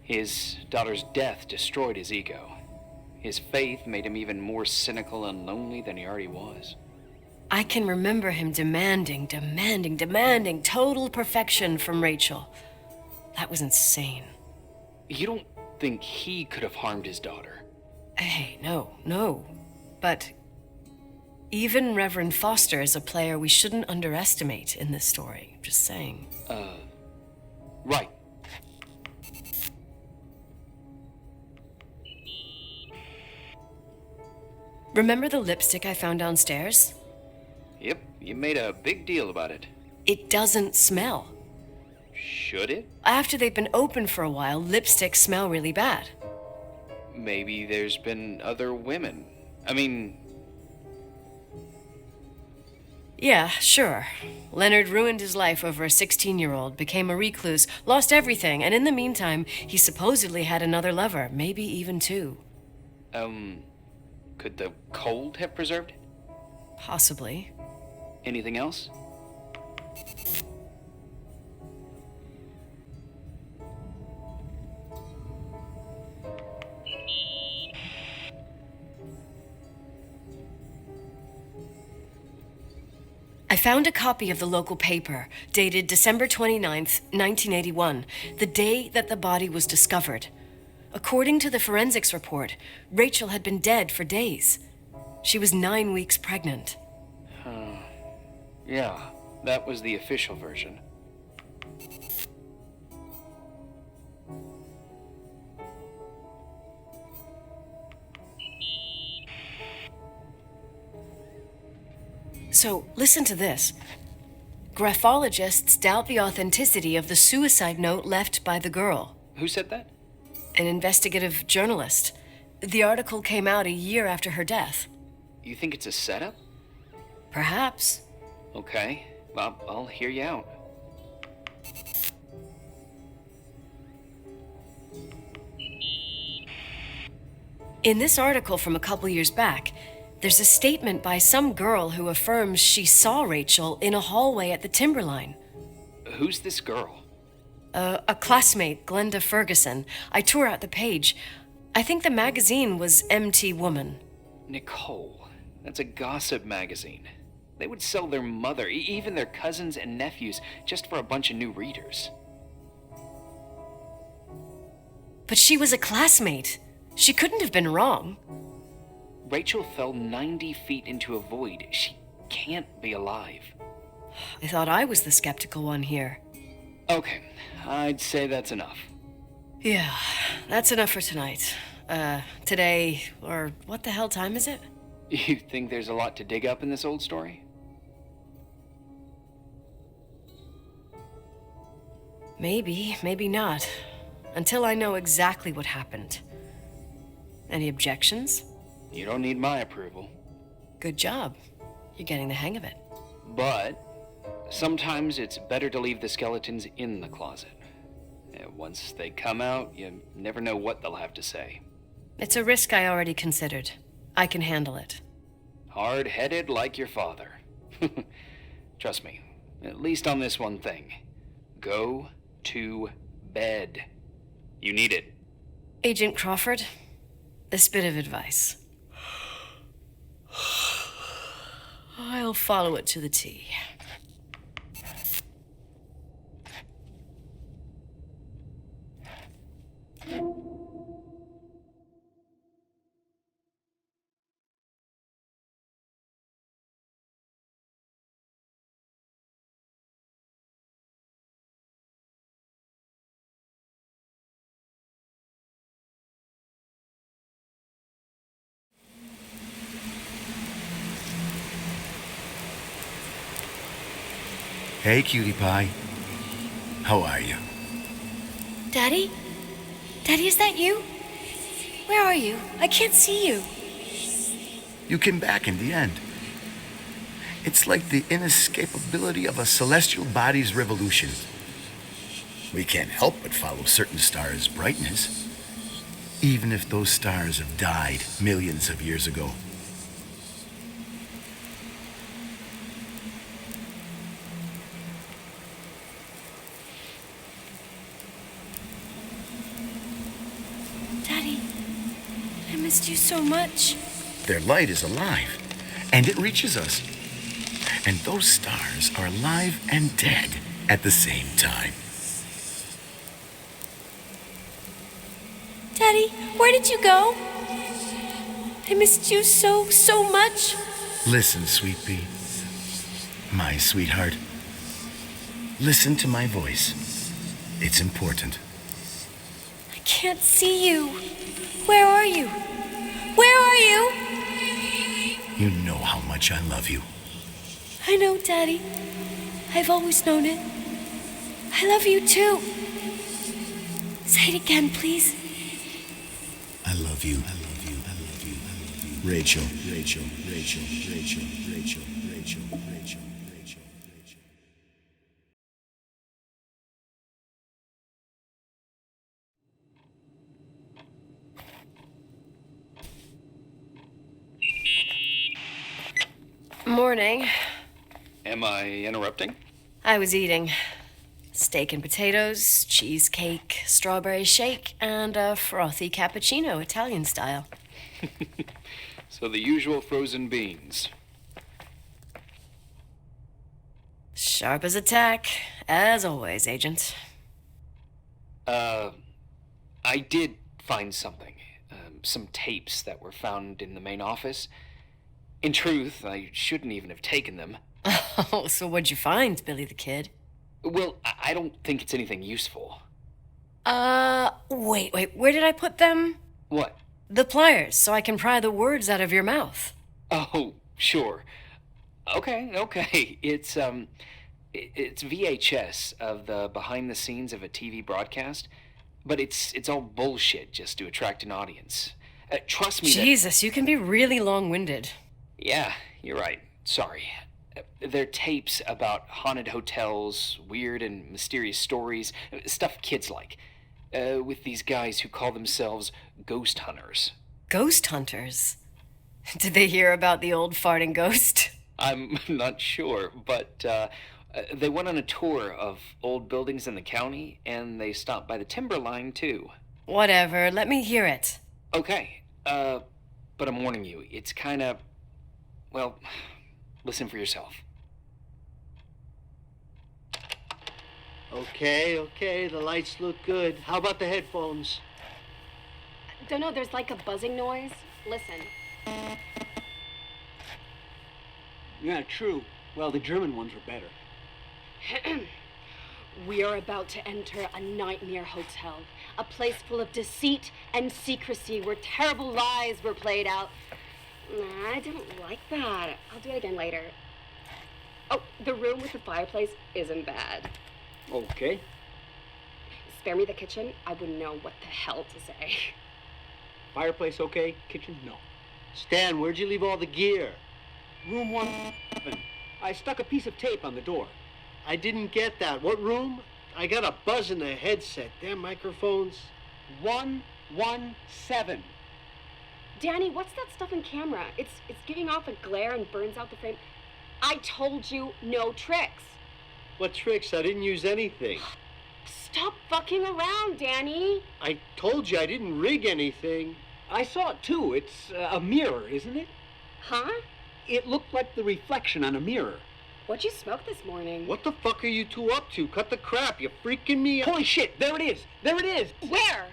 His daughter's death destroyed his ego. His faith made him even more cynical and lonely than he already was. I can remember him demanding total perfection from Rachel. That was insane. You don't think he could have harmed his daughter? Hey, no. But even Reverend Foster is a player we shouldn't underestimate in this story. Just saying. Right. Remember the lipstick I found downstairs? Yep, you made a big deal about it. It doesn't smell. Should it? After they've been open for a while, lipsticks smell really bad. Maybe there's been other women. I mean... Yeah, sure. Leonard ruined his life over a 16-year-old, became a recluse, lost everything, and in the meantime, he supposedly had another lover, maybe even two. Could the cold have preserved it? Possibly. Anything else? I found a copy of the local paper, dated December 29th, 1981, the day that the body was discovered. According to the forensics report, Rachel had been dead for days. She was 9 weeks pregnant. Yeah, that was the official version. So, listen to this. Graphologists doubt the authenticity of the suicide note left by the girl. Who said that? An investigative journalist. The article came out a year after her death. You think it's a setup? Perhaps. Okay, I'll hear you out. In this article from a couple years back, there's a statement by some girl who affirms she saw Rachel in a hallway at the Timberline. Who's this girl? A classmate, Glenda Ferguson. I tore out the page. I think the magazine was MT Woman. Nicole, that's a gossip magazine. They would sell their mother, even their cousins and nephews, just for a bunch of new readers. But she was a classmate. She couldn't have been wrong. Rachel fell 90 feet into a void. She can't be alive. I thought I was the skeptical one here. Okay, I'd say that's enough. Yeah, that's enough for tonight. Today, or what the hell time is it? You think there's a lot to dig up in this old story? Maybe, maybe not. Until I know exactly what happened. Any objections? You don't need my approval. Good job. You're getting the hang of it. But sometimes it's better to leave the skeletons in the closet. Once they come out, you never know what they'll have to say. It's a risk I already considered. I can handle it. Hard-headed like your father. Trust me, at least on this one thing. Go to bed. You need it. Agent Crawford, this bit of advice. I'll follow it to the T. Hey, cutie pie. How are you? Daddy? Daddy, is that you? Where are you? I can't see you. You came back in the end. It's like the inescapability of a celestial body's revolution. We can't help but follow certain stars' brightness, even if those stars have died millions of years ago. Daddy, I missed you so much. Their light is alive, and it reaches us. And those stars are alive and dead at the same time. Daddy, where did you go? I missed you so much. Listen, sweet pea. My sweetheart. Listen to my voice. It's important. I can't see you. Where are you? Where are you? You know how much I love you. I know, Daddy. I've always known it. I love you too. Say it again, please. I love you. I love you. I love you. I love you. Rachel. Rachel. Rachel. Rachel. Rachel. Rachel. Rachel. Rachel. Rachel. Morning. Am I interrupting? I was eating steak and potatoes, cheesecake, strawberry shake, and a frothy cappuccino, Italian style. So the usual frozen beans. Sharp as a tack, as always, Agent. I did find something. Some tapes that were found in the main office. In truth, I shouldn't even have taken them. Oh, so what'd you find, Billy the Kid? Well, I don't think it's anything useful. Wait, where did I put them? What? The pliers, so I can pry the words out of your mouth. Oh, sure. Okay. It's VHS of the behind the scenes of a TV broadcast, but it's all bullshit just to attract an audience. Trust me. Jesus, you can be really long-winded. Yeah, you're right. Sorry. They're tapes about haunted hotels, weird and mysterious stories, stuff kids like, with these guys who call themselves ghost hunters. Ghost hunters? Did they hear about the old farting ghost? I'm not sure, but they went on a tour of old buildings in the county, and they stopped by the timberline, too. Whatever, let me hear it. Okay, but I'm warning you, it's kinda... Well, listen for yourself. Okay, the lights look good. How about the headphones? Don't know, there's like a buzzing noise. Listen. Yeah, true. Well, the German ones were better. We are about to enter a nightmare hotel, a place full of deceit and secrecy where terrible lies were played out. Nah, I don't like that. I'll do it again later. Oh, the room with the fireplace isn't bad. Okay. Spare me the kitchen. I wouldn't know what the hell to say. Fireplace okay? Kitchen? No. Stan, where'd you leave all the gear? Room 111. I stuck a piece of tape on the door. I didn't get that. What room? I got a buzz in the headset. Damn microphones. 117. Danny, what's that stuff in camera? It's giving off a glare and burns out the frame. I told you no tricks. What tricks? I didn't use anything. Stop fucking around, Danny. I told you I didn't rig anything. I saw it too. It's a mirror, isn't it? Huh? It looked like the reflection on a mirror. What'd you smoke this morning? What the fuck are you two up to? Cut the crap. You're freaking me out. Holy shit, there it is. There it is. Where?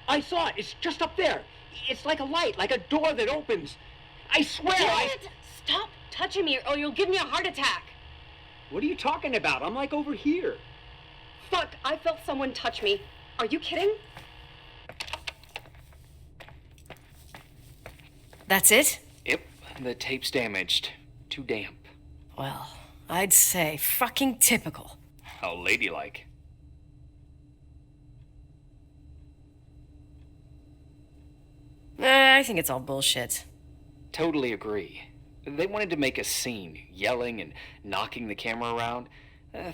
I saw it. It's just up there. It's like a light, like a door that opens. I swear Damn it! Stop touching me or you'll give me a heart attack. What are you talking about? I'm like over here. Fuck, I felt someone touch me. Are you kidding? That's it? Yep, the tape's damaged. Too damp. Well, I'd say fucking typical. How ladylike. I think it's all bullshit. Totally agree. They wanted to make a scene, yelling and knocking the camera around.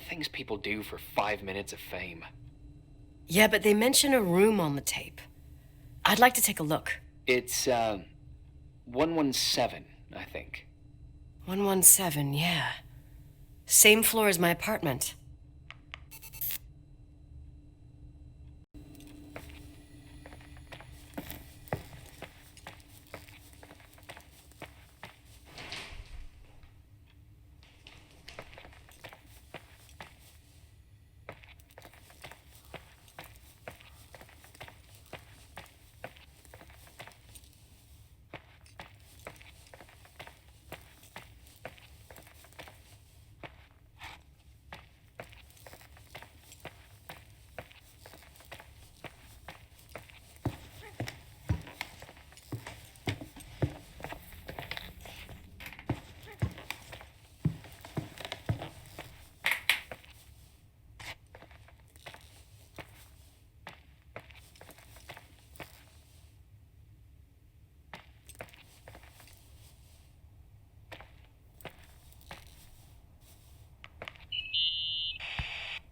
Things people do for 5 minutes of fame. Yeah, but they mention a room on the tape. I'd like to take a look. It's, 117, I think. 117, yeah. Same floor as my apartment.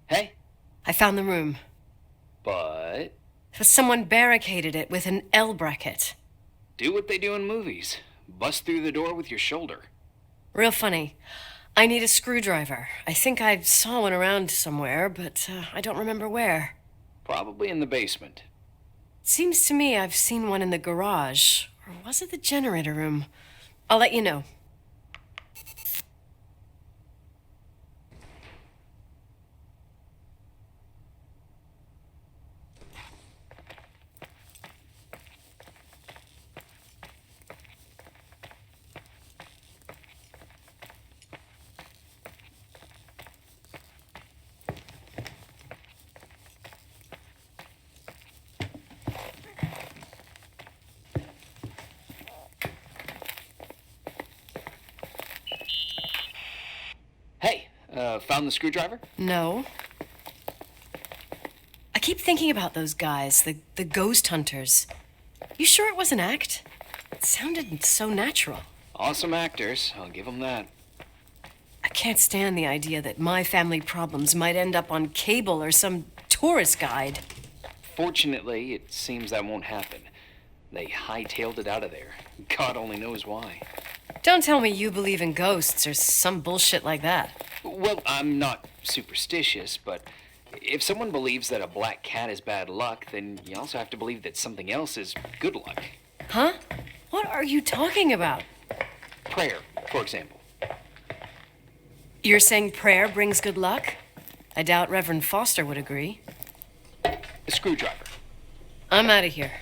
Hey? I found the room. But Someone barricaded it with an L bracket. do what they do in movies. Bust through the door with your shoulder. Real funny. I need a screwdriver. I think I saw one around somewhere, but I don't remember where. Probably in the basement. Seems to me I've seen one in the garage. Or was it the generator room? I'll let you know. Hey, found the screwdriver? No. I keep thinking about those guys, the ghost hunters. You sure it was an act? It sounded so natural. Awesome actors, I'll give them that. I can't stand the idea that my family problems might end up on cable or some tourist guide. Fortunately, it seems that won't happen. They hightailed it out of there. God only knows why. Don't tell me you believe in ghosts or some bullshit like that. Well, I'm not superstitious, but if someone believes that a black cat is bad luck, then you also have to believe that something else is good luck. Huh? What are you talking about? Prayer, for example. You're saying prayer brings good luck? I doubt Reverend Foster would agree. A screwdriver. I'm out of here.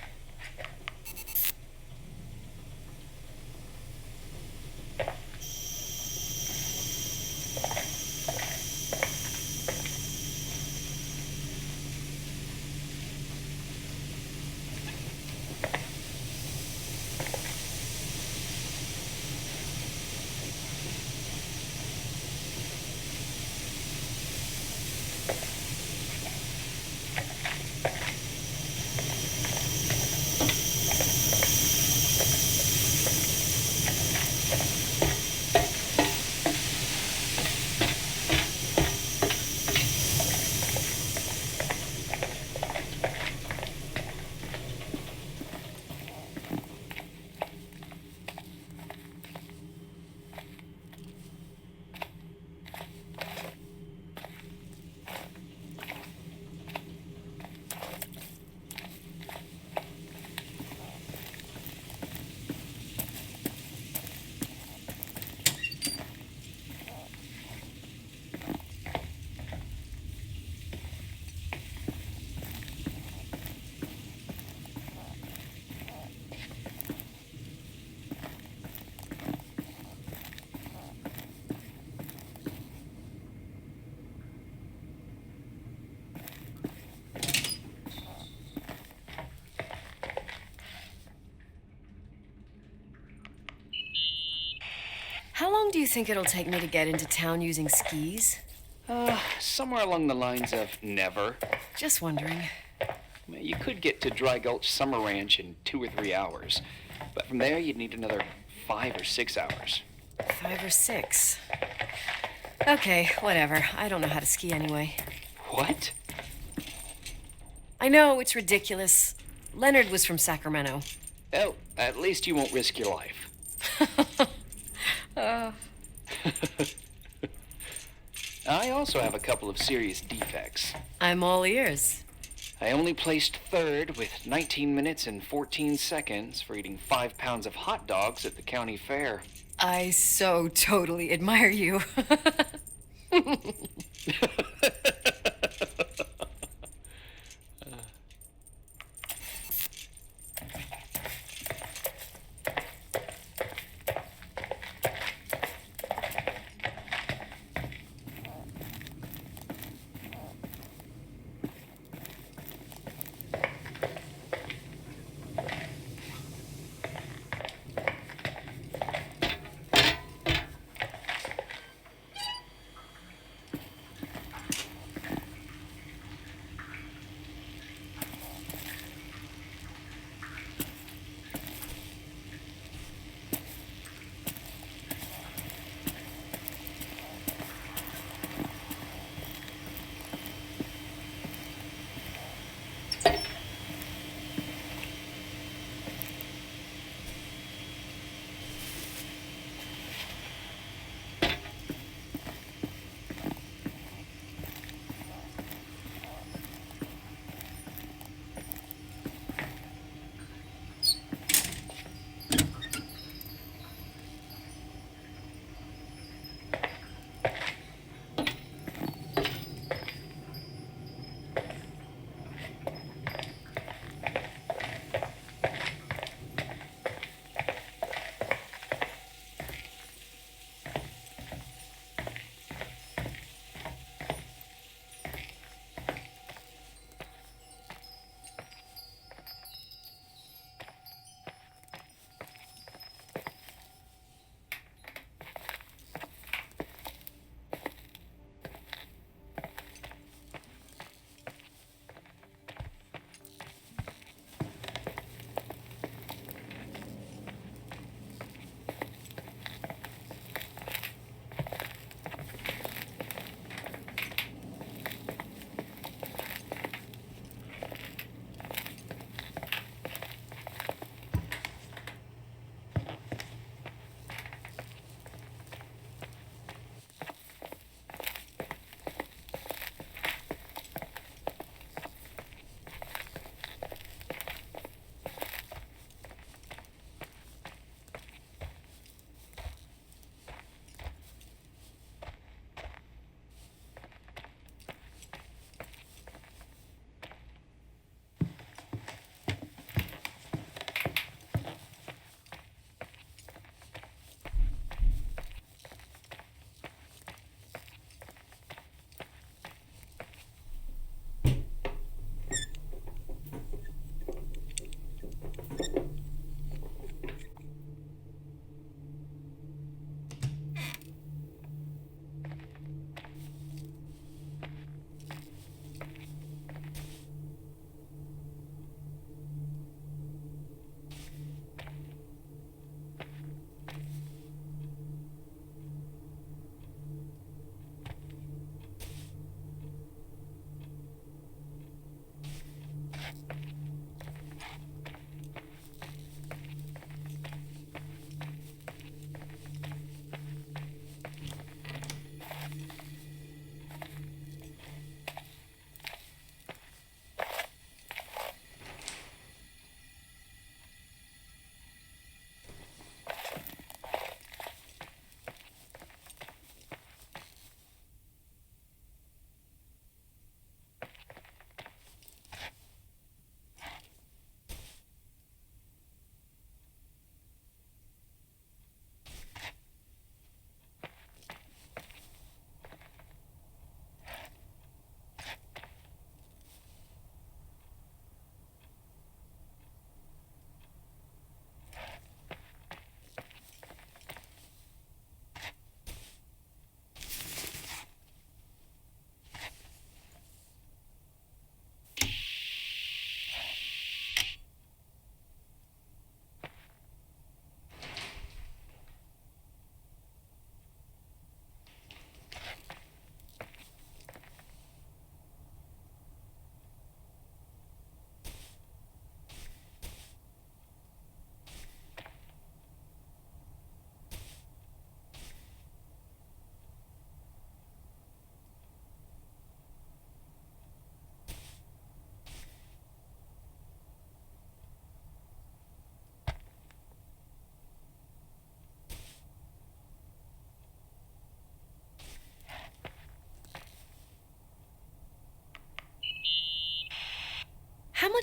How long do you think it'll take me to get into town using skis? Somewhere along the lines of never. Just wondering. You could get to Dry Gulch Summer Ranch in 2 or 3 hours, but from there you'd need another 5 or 6 hours. 5 or 6. Okay, whatever. I don't know how to ski anyway. What? I know, it's ridiculous. Leonard was from Sacramento. Well, at least you won't risk your life. I also have a couple of serious defects. I'm all ears. I only placed 3rd with 19 minutes and 14 seconds for eating 5 pounds of hot dogs at the county fair. I so totally admire you.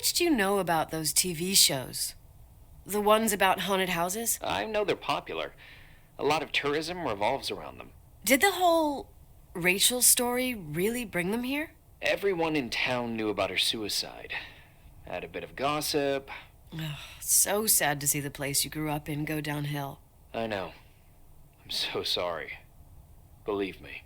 much do you know about those TV shows? The ones about haunted houses? I know they're popular. A lot of tourism revolves around them. Did the whole Rachel story really bring them here? Everyone in town knew about her suicide. Had a bit of gossip. Ugh, so sad to see the place you grew up in go downhill. I know. I'm so sorry. Believe me.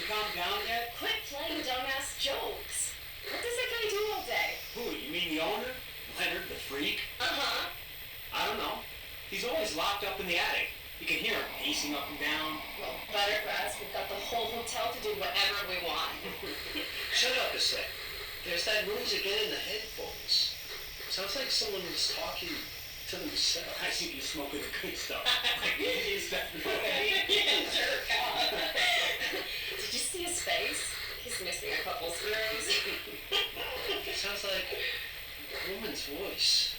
Calm down yet? Quit playing dumbass jokes. What does that guy do all day? Who, you mean the owner? Leonard, the freak? Uh-huh. I don't know. He's always locked up in the attic. You can hear him pacing up and down. Well, better for us. We've got the whole hotel to do whatever we want. Shut up a sec. There's that noise again in the headphones. Sounds like someone is talking to themselves. I think you're smoking the good stuff. Did you see his face? He's missing a couple screws. Sounds like a woman's voice.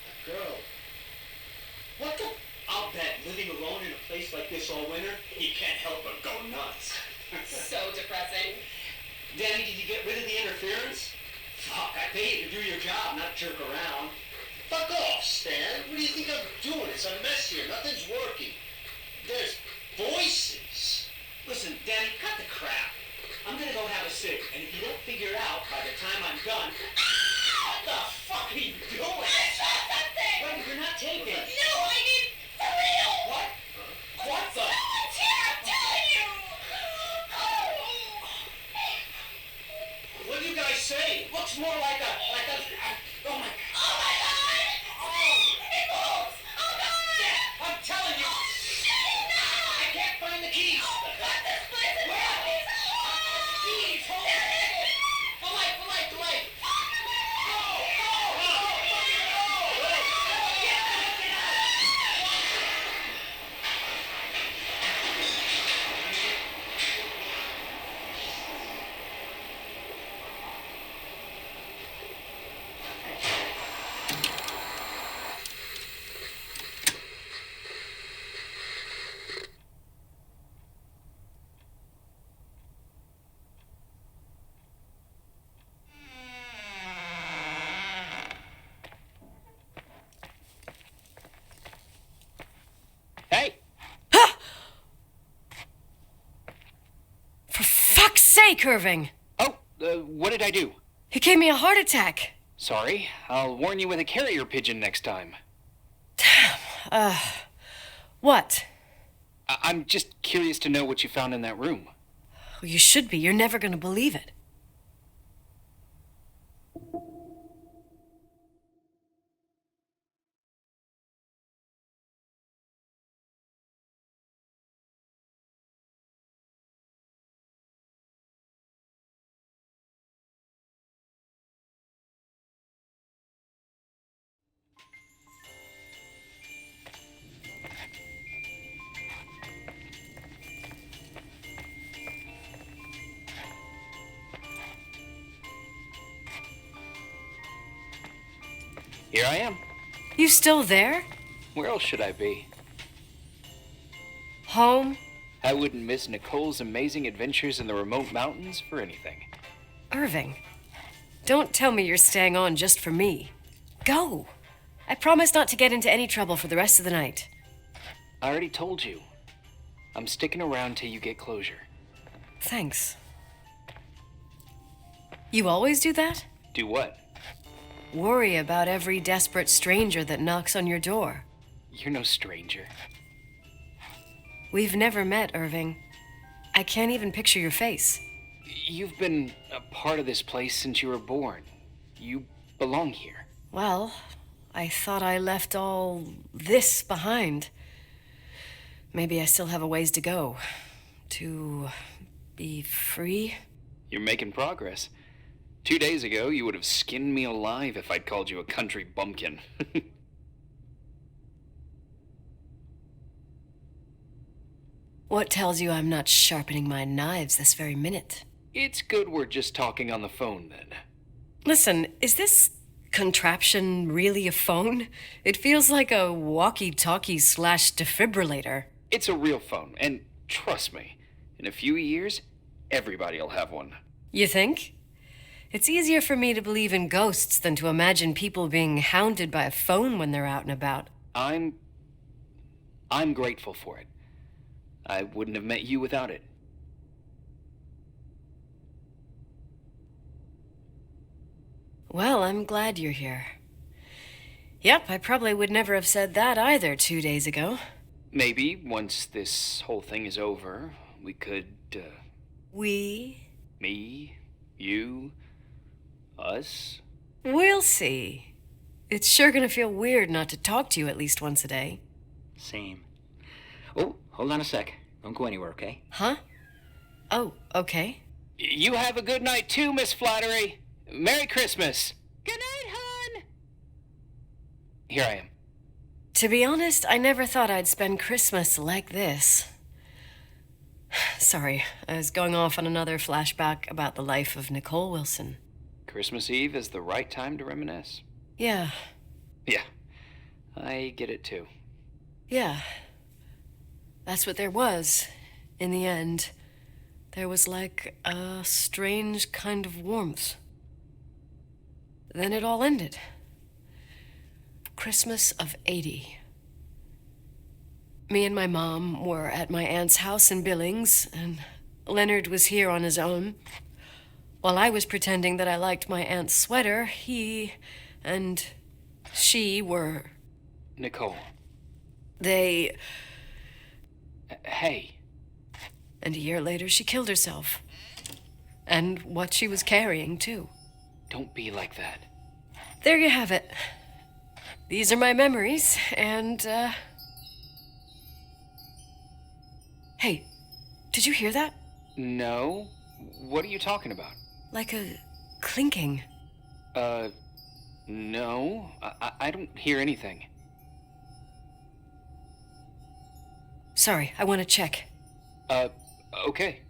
A girl. What the? I'll bet living alone in a place like this all winter, he can't help but go nuts. So depressing. Danny, did you get rid of the interference? Fuck, I pay you to do your job, not jerk around. Fuck off, Stan. What do you think I'm doing? It's a mess here. Nothing's working. There's voices. Listen, Danny, cut the crap. I'm gonna go have a cig, and if you don't figure it out by the time I'm done... What the fuck are you doing? I saw something! Wait, you're not taking. No, I mean, for real! What? What the? Someone's here, I'm telling you! What do you guys say? It looks more like a... oh my... Oh my God! It moves! Oh God! I'm telling you! I can't find the keys! Oh God, this place is Where? heavy! Keys! Hold on! The light! Hey! For fuck's sake, Irving! Oh, what did I do? He gave me a heart attack. Sorry. I'll warn you with a carrier pigeon next time. What? I'm just curious to know what you found in that room. Well, you should be. You're never gonna believe it. Here I am. You still there? Where else should I be? Home? I wouldn't miss Nicole's amazing adventures in the remote mountains for anything. Irving, don't tell me you're staying on just for me. Go. I promise not to get into any trouble for the rest of the night. I already told you. I'm sticking around till you get closure. Thanks. You always do that? Do what? Worry about every desperate stranger that knocks on your door. You're no stranger. We've never met, Irving. I can't even picture your face. You've been a part of this place since you were born. You belong here. Well, I thought I left all this behind. Maybe I still have a ways to go. To be free? You're making progress. 2 days ago, you would have skinned me alive if I'd called you a country bumpkin. What tells you I'm not sharpening my knives this very minute? It's good we're just talking on the phone, then. Listen, is this contraption really a phone? It feels like a walkie-talkie / defibrillator. It's a real phone, and trust me, in a few years, everybody'll have one. You think? It's easier for me to believe in ghosts than to imagine people being hounded by a phone when they're out and about. I'm grateful for it. I wouldn't have met you without it. Well, I'm glad you're here. Yep, I probably would never have said that either 2 days ago. Maybe, once this whole thing is over, we could, We? Me, you, us? We'll see. It's sure gonna feel weird not to talk to you at least once a day. Same. Oh, hold on a sec. Don't go anywhere, okay? Huh? Oh, okay. You have a good night too, Miss Flattery. Merry Christmas. Good night, hon! Here I am. To be honest, I never thought I'd spend Christmas like this. Sorry, I was going off on another flashback about the life of Nicole Wilson. Christmas Eve is the right time to reminisce. Yeah. Yeah, I get it too. Yeah. That's what there was, in the end. There was like a strange kind of warmth. Then it all ended. Christmas of '80. Me and my mom were at my aunt's house in Billings, and Leonard was here on his own. While I was pretending that I liked my aunt's sweater, he and she were... Nicole. They... Hey. And a year later, she killed herself. And what she was carrying, too. Don't be like that. There you have it. These are my memories, and, Hey, did you hear that? No. What are you talking about? Like a clinking. No. I don't hear anything. Sorry, I want to check. Okay.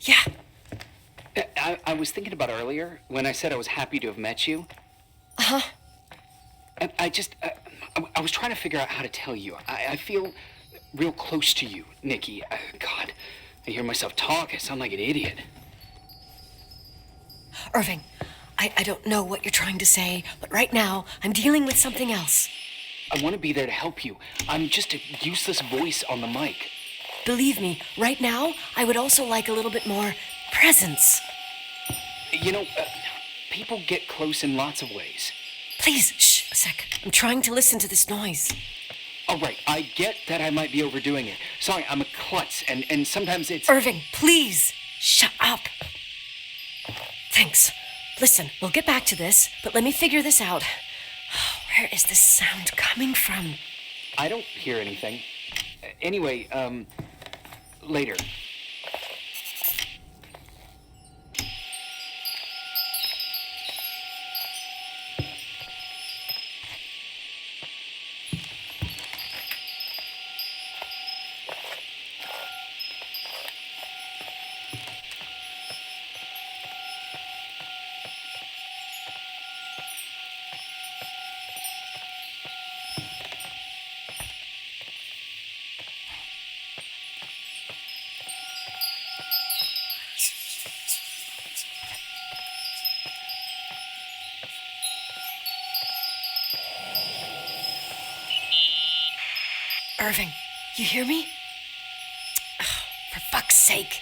Yeah. I was thinking about earlier when I said I was happy to have met you. Huh? I was trying to figure out how to tell you. I feel real close to you, Nikki. God, I hear myself talk. I sound like an idiot. Irving, I don't know what you're trying to say, but right now, I'm dealing with something else. I want to be there to help you. I'm just a useless voice on the mic. Believe me, right now, I would also like a little bit more presence. You know, people get close in lots of ways. Please, shh, a sec. I'm trying to listen to this noise. All right, I get that I might be overdoing it. Sorry, I'm a klutz, and sometimes it's... Irving, please, shut up. Thanks. Listen, we'll get back to this, but let me figure this out. Where is this sound coming from? I don't hear anything. Anyway, later. Irving, you hear me? Oh, for fuck's sake.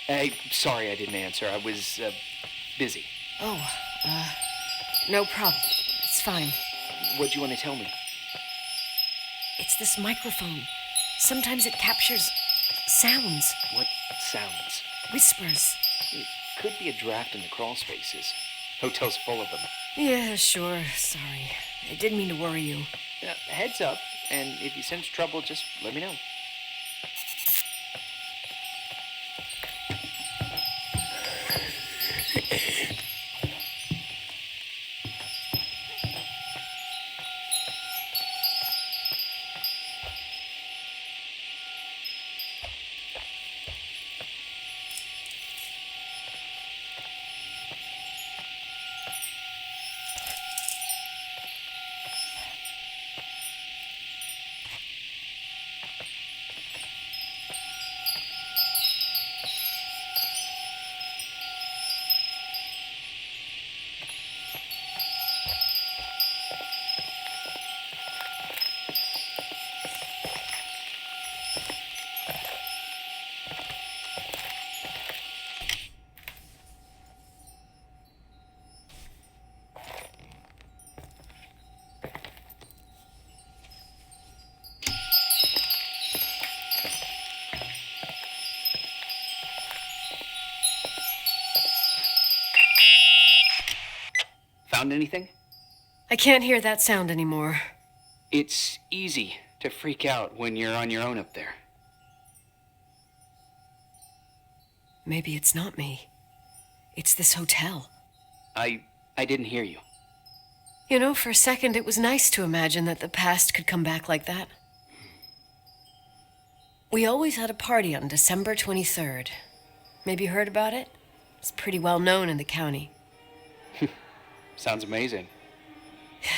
Hey, sorry I didn't answer. I was, busy. Oh, no problem. It's fine. What'd you want to tell me? It's this microphone. Sometimes it captures sounds. What sounds? Whispers. It could be a draft in the crawl spaces. Hotel's full of them. Yeah, sure. Sorry. I didn't mean to worry you. Heads up, and if you sense trouble, just let me know. Found anything? I can't hear that sound anymore. It's easy to freak out when you're on your own up there. Maybe it's not me. It's this hotel. I didn't hear you. You know, for a second it was nice to imagine that the past could come back like that. We always had a party on December 23rd. Maybe you heard about it? It's pretty well known in the county. Sounds amazing.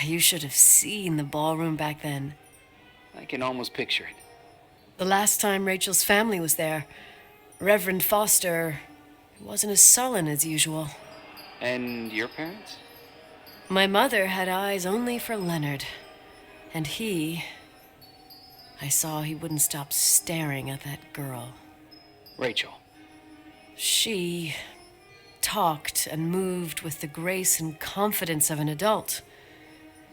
You should have seen the ballroom back then. I can almost picture it. The last time Rachel's family was there, Reverend Foster wasn't as sullen as usual. And your parents? My mother had eyes only for Leonard. And I saw he wouldn't stop staring at that girl. Rachel. She talked and moved with the grace and confidence of an adult.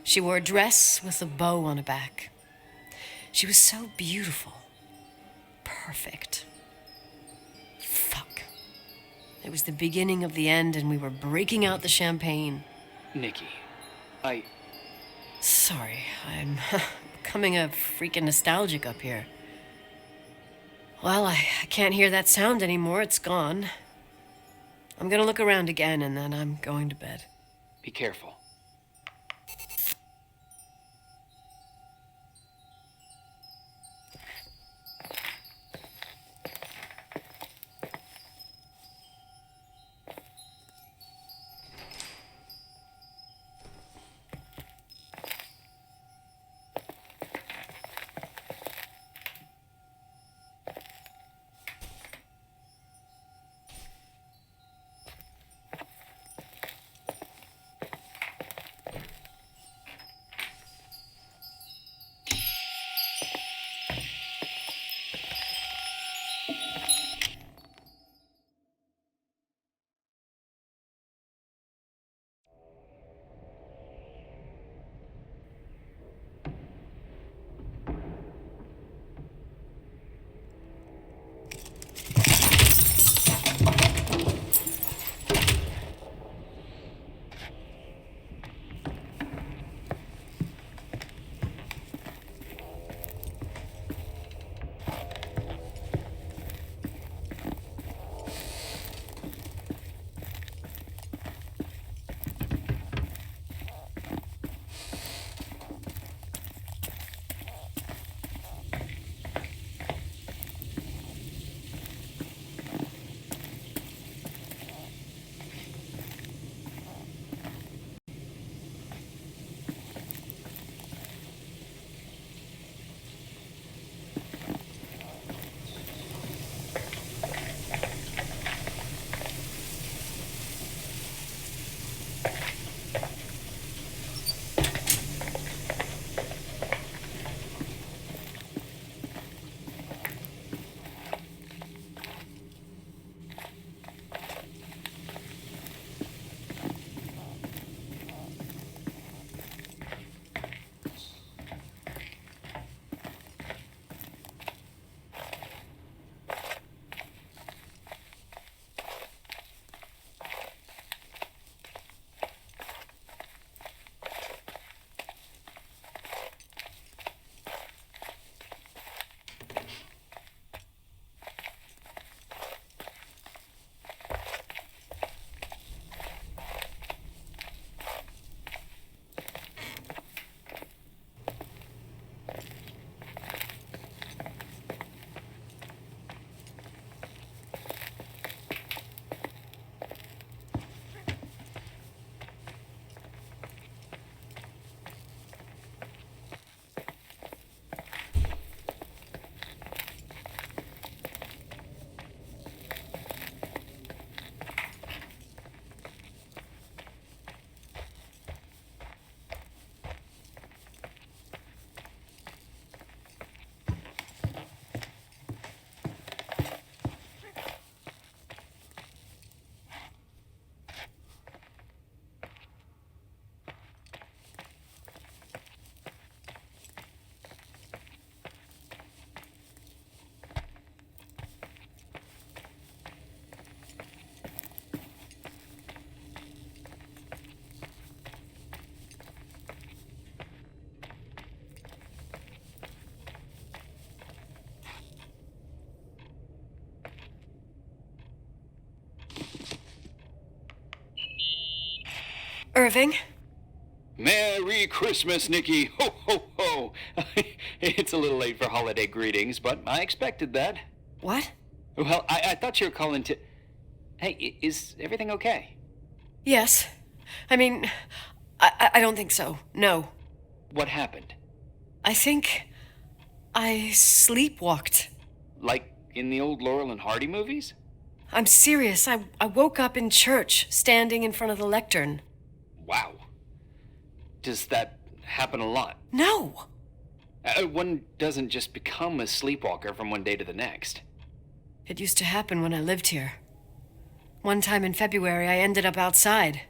She wore a dress with a bow on her back. She was so beautiful. Perfect. Fuck. It was the beginning of the end, and we were breaking out the champagne. Nikki, Sorry, I'm becoming a freaking nostalgic up here. Well, I can't hear that sound anymore. It's gone. I'm gonna look around again, and then I'm going to bed. Be careful. Irving? Merry Christmas, Nikki. Ho, ho, ho. It's a little late for holiday greetings, but I expected that. What? Well, I thought you were calling to... Hey, is everything okay? Yes. I mean, I don't think so. No. What happened? I think I sleepwalked. Like in the old Laurel and Hardy movies? I'm serious. I woke up in church, standing in front of the lectern. Wow. Does that happen a lot? No. One doesn't just become a sleepwalker from one day to the next. It used to happen when I lived here. One time in February, I ended up outside.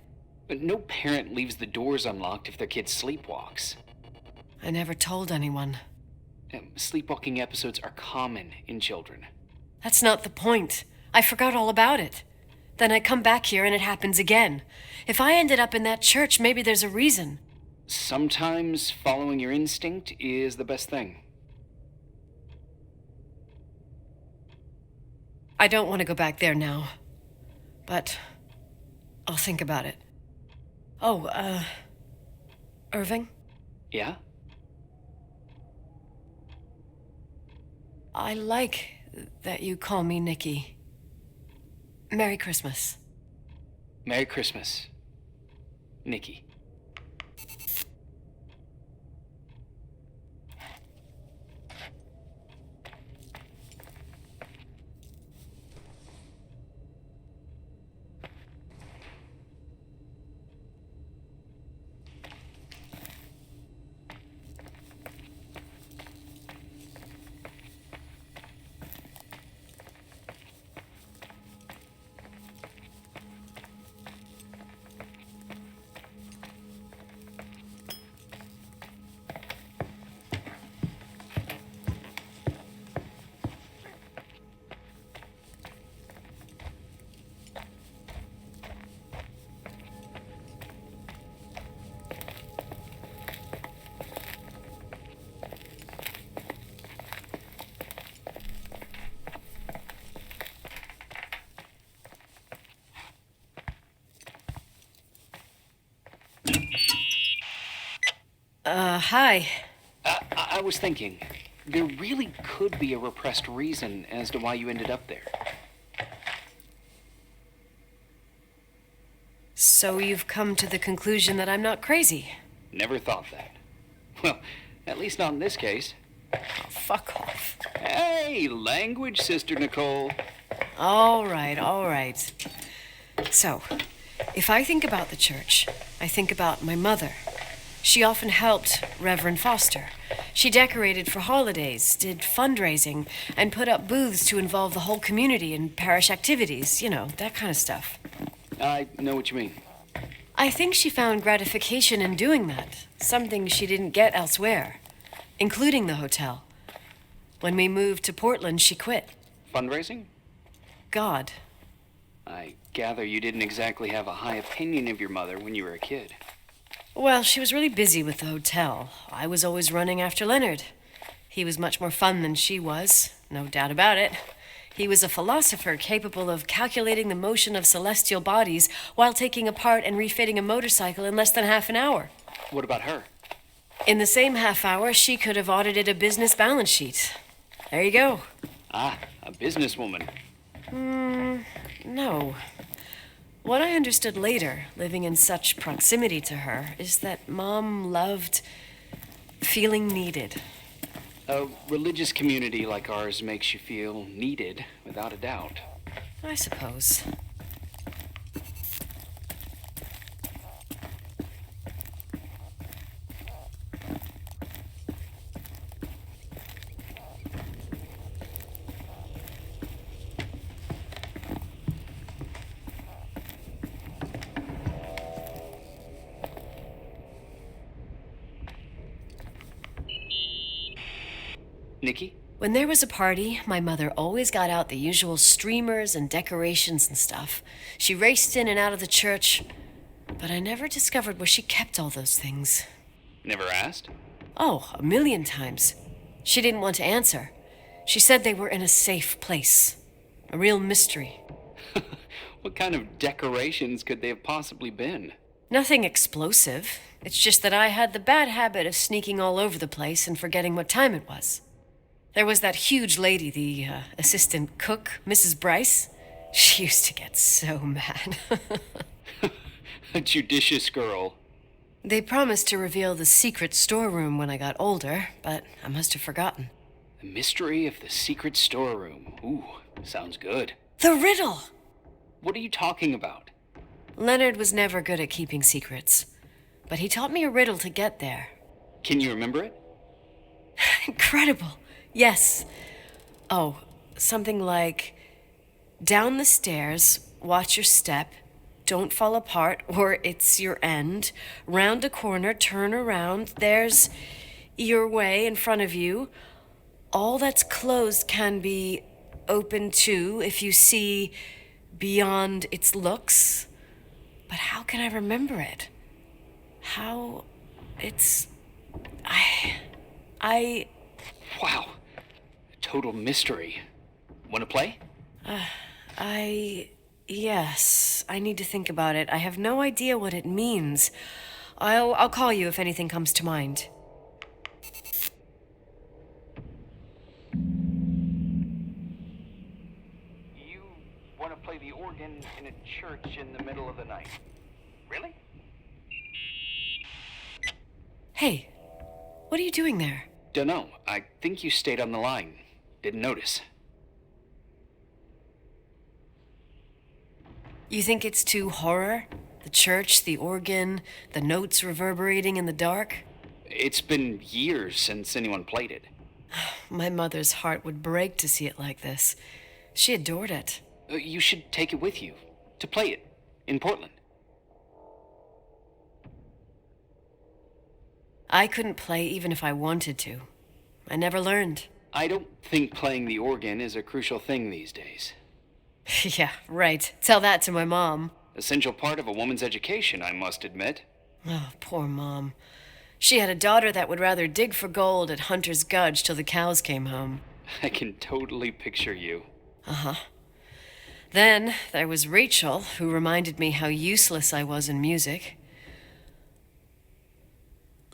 But no parent leaves the doors unlocked if their kid sleepwalks. I never told anyone. Sleepwalking episodes are common in children. That's not the point. I forgot all about it. Then I come back here and it happens again. If I ended up in that church, maybe there's a reason. Sometimes following your instinct is the best thing. I don't want to go back there now. But I'll think about it. Oh, Irving? Yeah? I like that you call me Nikki. Merry Christmas. Merry Christmas, Nikki. Hi. I was thinking, there really could be a repressed reason as to why you ended up there. So you've come to the conclusion that I'm not crazy? Never thought that. Well, at least not in this case. Oh, fuck off. Hey, language, Sister Nicole. All right. So, if I think about the church, I think about my mother. She often helped Reverend Foster. She decorated for holidays, did fundraising, and put up booths to involve the whole community in parish activities, you know, that kind of stuff. I know what you mean. I think she found gratification in doing that, something she didn't get elsewhere, including the hotel. When we moved to Portland, she quit. Fundraising? God. I gather you didn't exactly have a high opinion of your mother when you were a kid. Well, she was really busy with the hotel. I was always running after Leonard. He was much more fun than she was, no doubt about it. He was a philosopher capable of calculating the motion of celestial bodies while taking apart and refitting a motorcycle in less than half an hour. What about her? In the same half hour, she could have audited a business balance sheet. There you go. Ah, a businesswoman. No. What I understood later, living in such proximity to her, is that Mom loved feeling needed. A religious community like ours makes you feel needed, without a doubt. I suppose. Nikki? When there was a party, my mother always got out the usual streamers and decorations and stuff. She raced in and out of the church, but I never discovered where she kept all those things. Never asked? Oh, a million times. She didn't want to answer. She said they were in a safe place. A real mystery. What kind of decorations could they have possibly been? Nothing explosive. It's just that I had the bad habit of sneaking all over the place and forgetting what time it was. There was that huge lady, the assistant cook, Mrs. Bryce. She used to get so mad. A judicious girl. They promised to reveal the secret storeroom when I got older, but I must have forgotten. The mystery of the secret storeroom. Ooh, sounds good. The riddle! What are you talking about? Leonard was never good at keeping secrets, but he taught me a riddle to get there. Can you remember it? Incredible. Yes. Oh, something like, down the stairs, watch your step, don't fall apart or it's your end, round a corner, turn around, there's your way in front of you. All that's closed can be open too if you see beyond its looks. But how can I remember it? How it's... Wow. A total mystery. Want to play? Yes, I need to think about it. I have no idea what it means. I'll call you if anything comes to mind. You want to play the organ in a church in the middle of the night. Really? Hey, what are you doing there? Dunno. I think you stayed on the line. Didn't notice. You think it's too horror? The church, the organ, the notes reverberating in the dark? It's been years since anyone played it. My mother's heart would break to see it like this. She adored it. You should take it with you. To play it. In Portland. I couldn't play even if I wanted to. I never learned. I don't think playing the organ is a crucial thing these days. Yeah, right. Tell that to my mom. Essential part of a woman's education, I must admit. Oh, poor Mom. She had a daughter that would rather dig for gold at Hunter's Gulch till the cows came home. I can totally picture you. Uh-huh. Then there was Rachel, who reminded me how useless I was in music.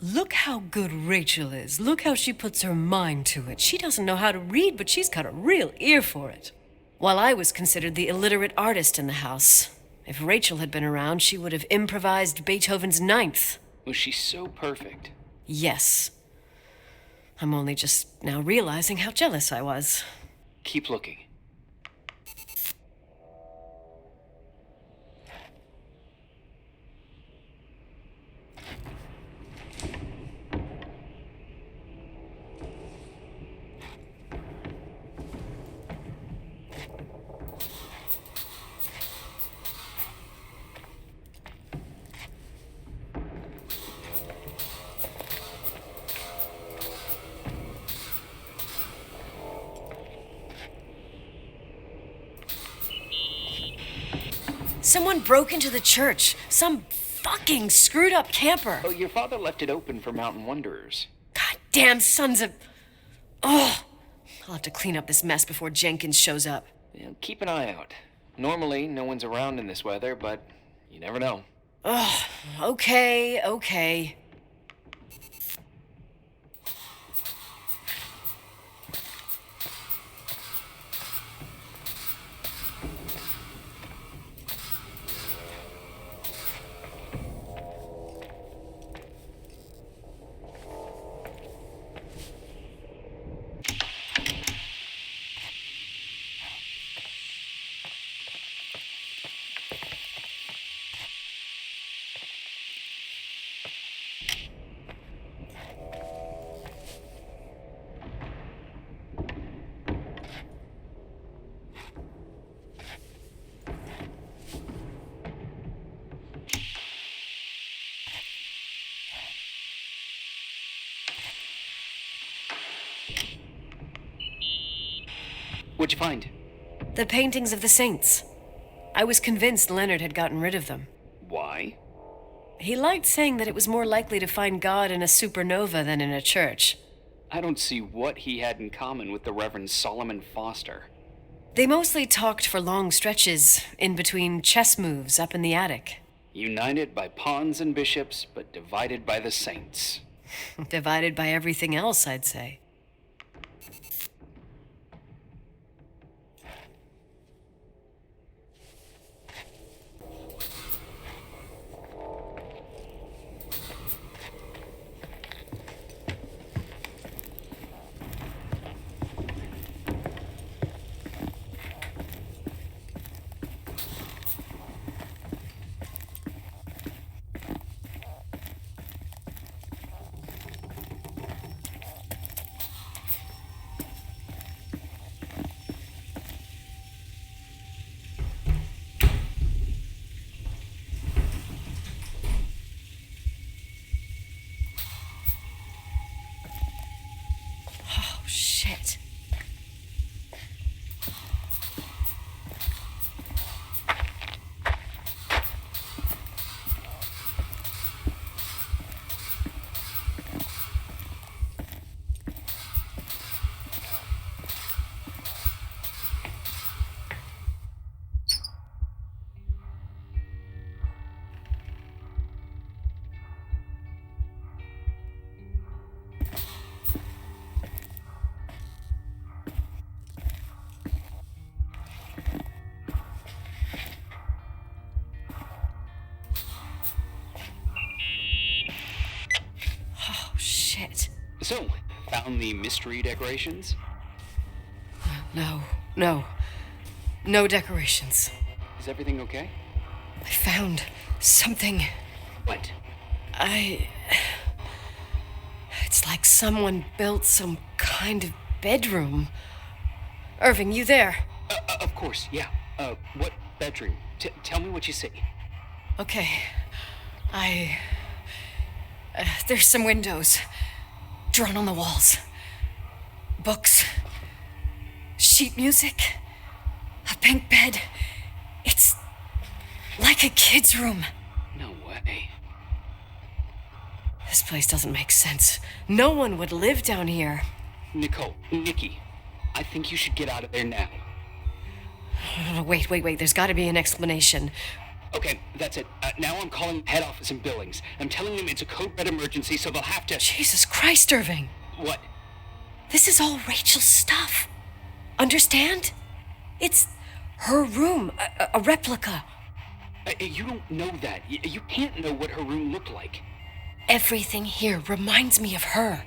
Look how good Rachel is. Look how she puts her mind to it. She doesn't know how to read, but she's got a real ear for it. While I was considered the illiterate artist in the house. If Rachel had been around, she would have improvised Beethoven's Ninth. Was she so perfect? Yes. I'm only just now realizing how jealous I was. Keep looking. Someone broke into the church. Some fucking screwed up camper. Oh, your father left it open for mountain wanderers. Goddamn sons of... Oh! I'll have to clean up this mess before Jenkins shows up. Yeah, keep an eye out. Normally, no one's around in this weather, but you never know. Oh, okay. What'd you find? The paintings of the saints. I was convinced Leonard had gotten rid of them. Why? He liked saying that it was more likely to find God in a supernova than in a church. I don't see what he had in common with the Reverend Solomon Foster. They mostly talked for long stretches in between chess moves up in the attic. United by pawns and bishops, but divided by the saints. Divided by everything else, I'd say. Shit. So, found the mystery decorations? No. No decorations. Is everything okay? I found something. What? It's like someone built some kind of bedroom. Irving, you there? Of course, yeah. What bedroom? Tell me what you see. Okay. There's some windows drawn on the walls. Books. Sheet music. A pink bed. It's like a kid's room. No way. This place doesn't make sense. No one would live down here. Nikki, I think you should get out of there now. No, wait. There's got to be an explanation. Okay, that's it. Now I'm calling head office and billings. I'm telling them it's a code red emergency, so they'll have to... Jesus Christ, Irving. What? This is all Rachel's stuff. Understand? It's her room, a replica. You don't know that. You can't know what her room looked like. Everything here reminds me of her.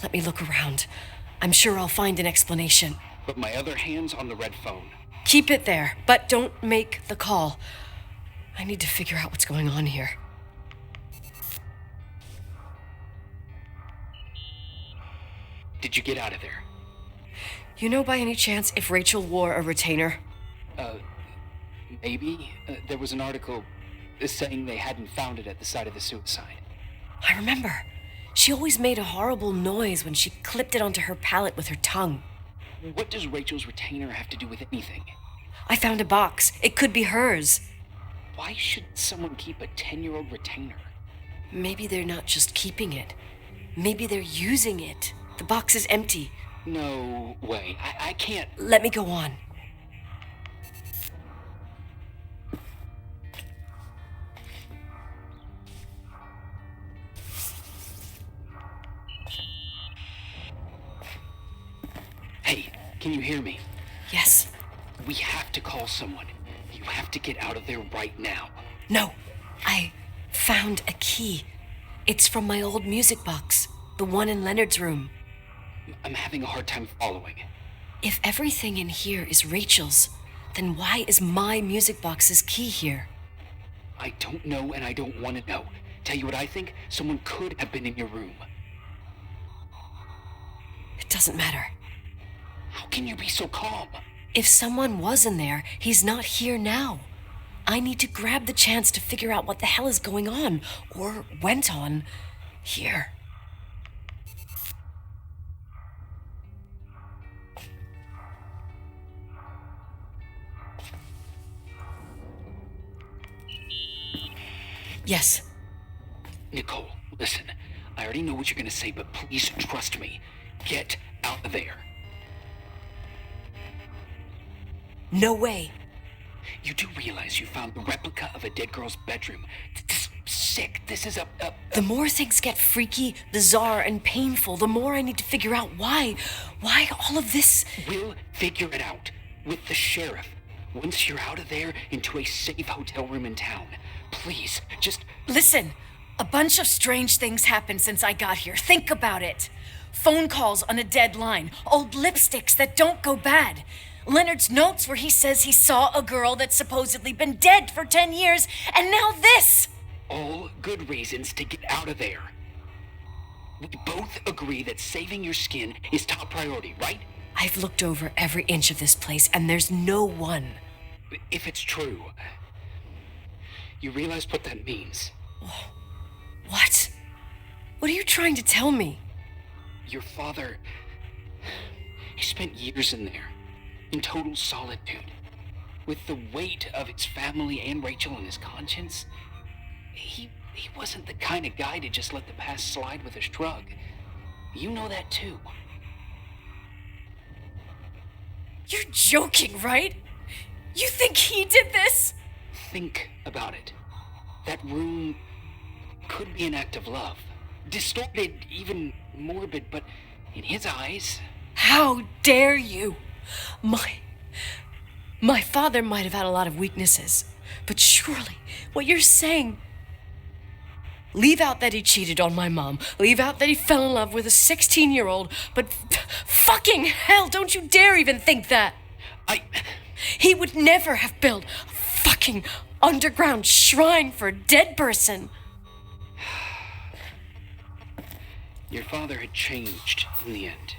Let me look around. I'm sure I'll find an explanation. But my other hand's on the red phone. Keep it there, but don't make the call. I need to figure out what's going on here. Did you get out of there? You know by any chance if Rachel wore a retainer? Maybe. There was an article saying they hadn't found it at the site of the suicide. I remember. She always made a horrible noise when she clipped it onto her palate with her tongue. What does Rachel's retainer have to do with anything? I found a box. It could be hers. Why should someone keep a 10-year-old retainer? Maybe they're not just keeping it. Maybe they're using it. The box is empty. No way. I can't... Let me go on. Hey, can you hear me? Yes. We have to call someone. You have to get out of there right now. No. I found a key. It's from my old music box. The one in Leonard's room. I'm having a hard time following. If everything in here is Rachel's, then why is my music box's key here? I don't know and I don't want to know. Tell you what I think? Someone could have been in your room. It doesn't matter. How can you be so calm? If someone was in there, he's not here now. I need to grab the chance to figure out what the hell is going on, or went on, here. Yes. Nicole, listen. I already know what you're gonna say, but please trust me. Get out of there. No way. You do realize you found the replica of a dead girl's bedroom. This is sick. This is a... The more things get freaky, bizarre, and painful, the more I need to figure out why. Why all of this? We'll figure it out with the sheriff. Once you're out of there, into a safe hotel room in town. Please, just... Listen, a bunch of strange things happened since I got here. Think about it. Phone calls on a dead line. Old lipsticks that don't go bad. Leonard's notes where he says he saw a girl that's supposedly been dead for 10 years, and now this! All good reasons to get out of there. We both agree that saving your skin is top priority, right? I've looked over every inch of this place, and there's no one. If it's true, you realize what that means. What? What are you trying to tell me? Your father... he spent years in there, in total solitude. With the weight of his family and Rachel on his conscience, he wasn't the kind of guy to just let the past slide with a shrug. You know that too. You're joking, right? You think he did this? Think about it. That room could be an act of love. Distorted, even morbid, but in his eyes... How dare you? My father might have had a lot of weaknesses, but surely what you're saying... Leave out that he cheated on my mom. Leave out that he fell in love with a 16-year-old, but fucking hell, don't you dare even think that! He would never have built a fucking underground shrine for a dead person. Your father had changed in the end.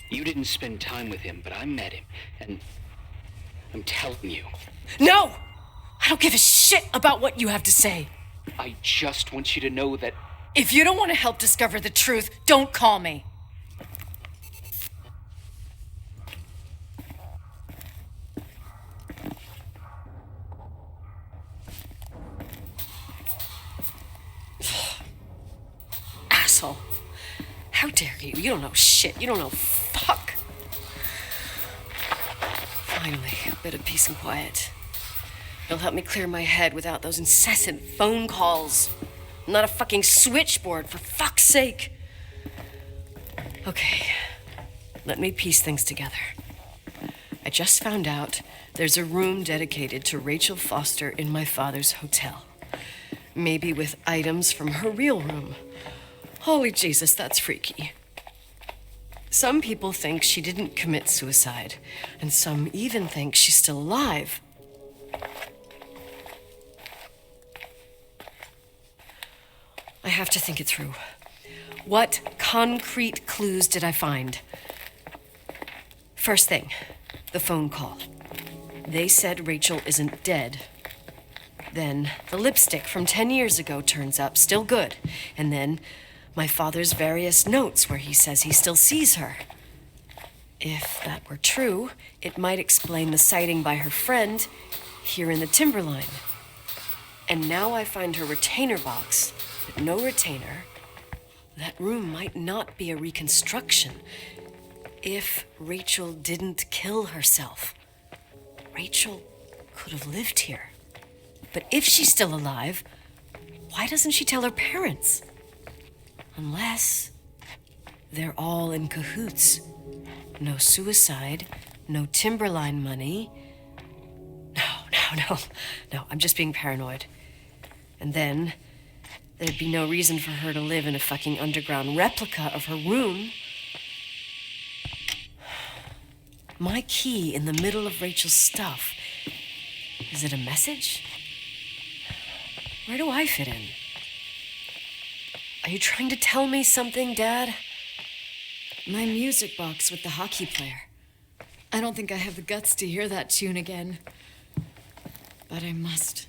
You didn't spend time with him, but I met him, and I'm telling you. No! I don't give a shit about what you have to say. I just want you to know that... If you don't want to help discover the truth, don't call me. Asshole. How dare you? You don't know shit. You don't know fuck. Finally, a bit of peace and quiet. It'll help me clear my head without those incessant phone calls. I'm not a fucking switchboard, for fuck's sake. Okay, let me piece things together. I just found out there's a room dedicated to Rachel Foster in my father's hotel. Maybe with items from her real room. Holy Jesus, that's freaky. Some people think she didn't commit suicide, and some even think she's still alive. I have to think it through. What concrete clues did I find? First thing, the phone call. They said Rachel isn't dead. Then the lipstick from 10 years ago turns up, still good. And then my father's various notes where he says he still sees her. If that were true, it might explain the sighting by her friend here in the Timberline. And now I find her retainer box, but no retainer. That room might not be a reconstruction. If Rachel didn't kill herself, Rachel could have lived here. But if she's still alive, why doesn't she tell her parents? Unless they're all in cahoots. No suicide, no Timberline money. No, I'm just being paranoid. And then there'd be no reason for her to live in a fucking underground replica of her room. My key in the middle of Rachel's stuff. Is it a message? Where do I fit in? Are you trying to tell me something, Dad? My music box with the hockey player. I don't think I have the guts to hear that tune again. But I must.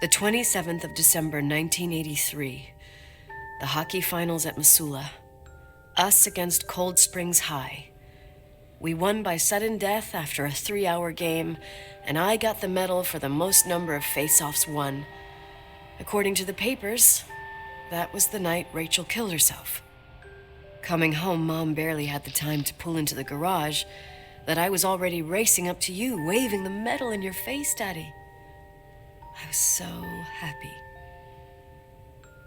The 27th of December, 1983. The hockey finals at Missoula. Us against Cold Springs High. We won by sudden death after a 3-hour game, and I got the medal for the most number of face-offs won. According to the papers, that was the night Rachel killed herself. Coming home, Mom barely had the time to pull into the garage that I was already racing up to you, waving the medal in your face, Daddy. I was so happy.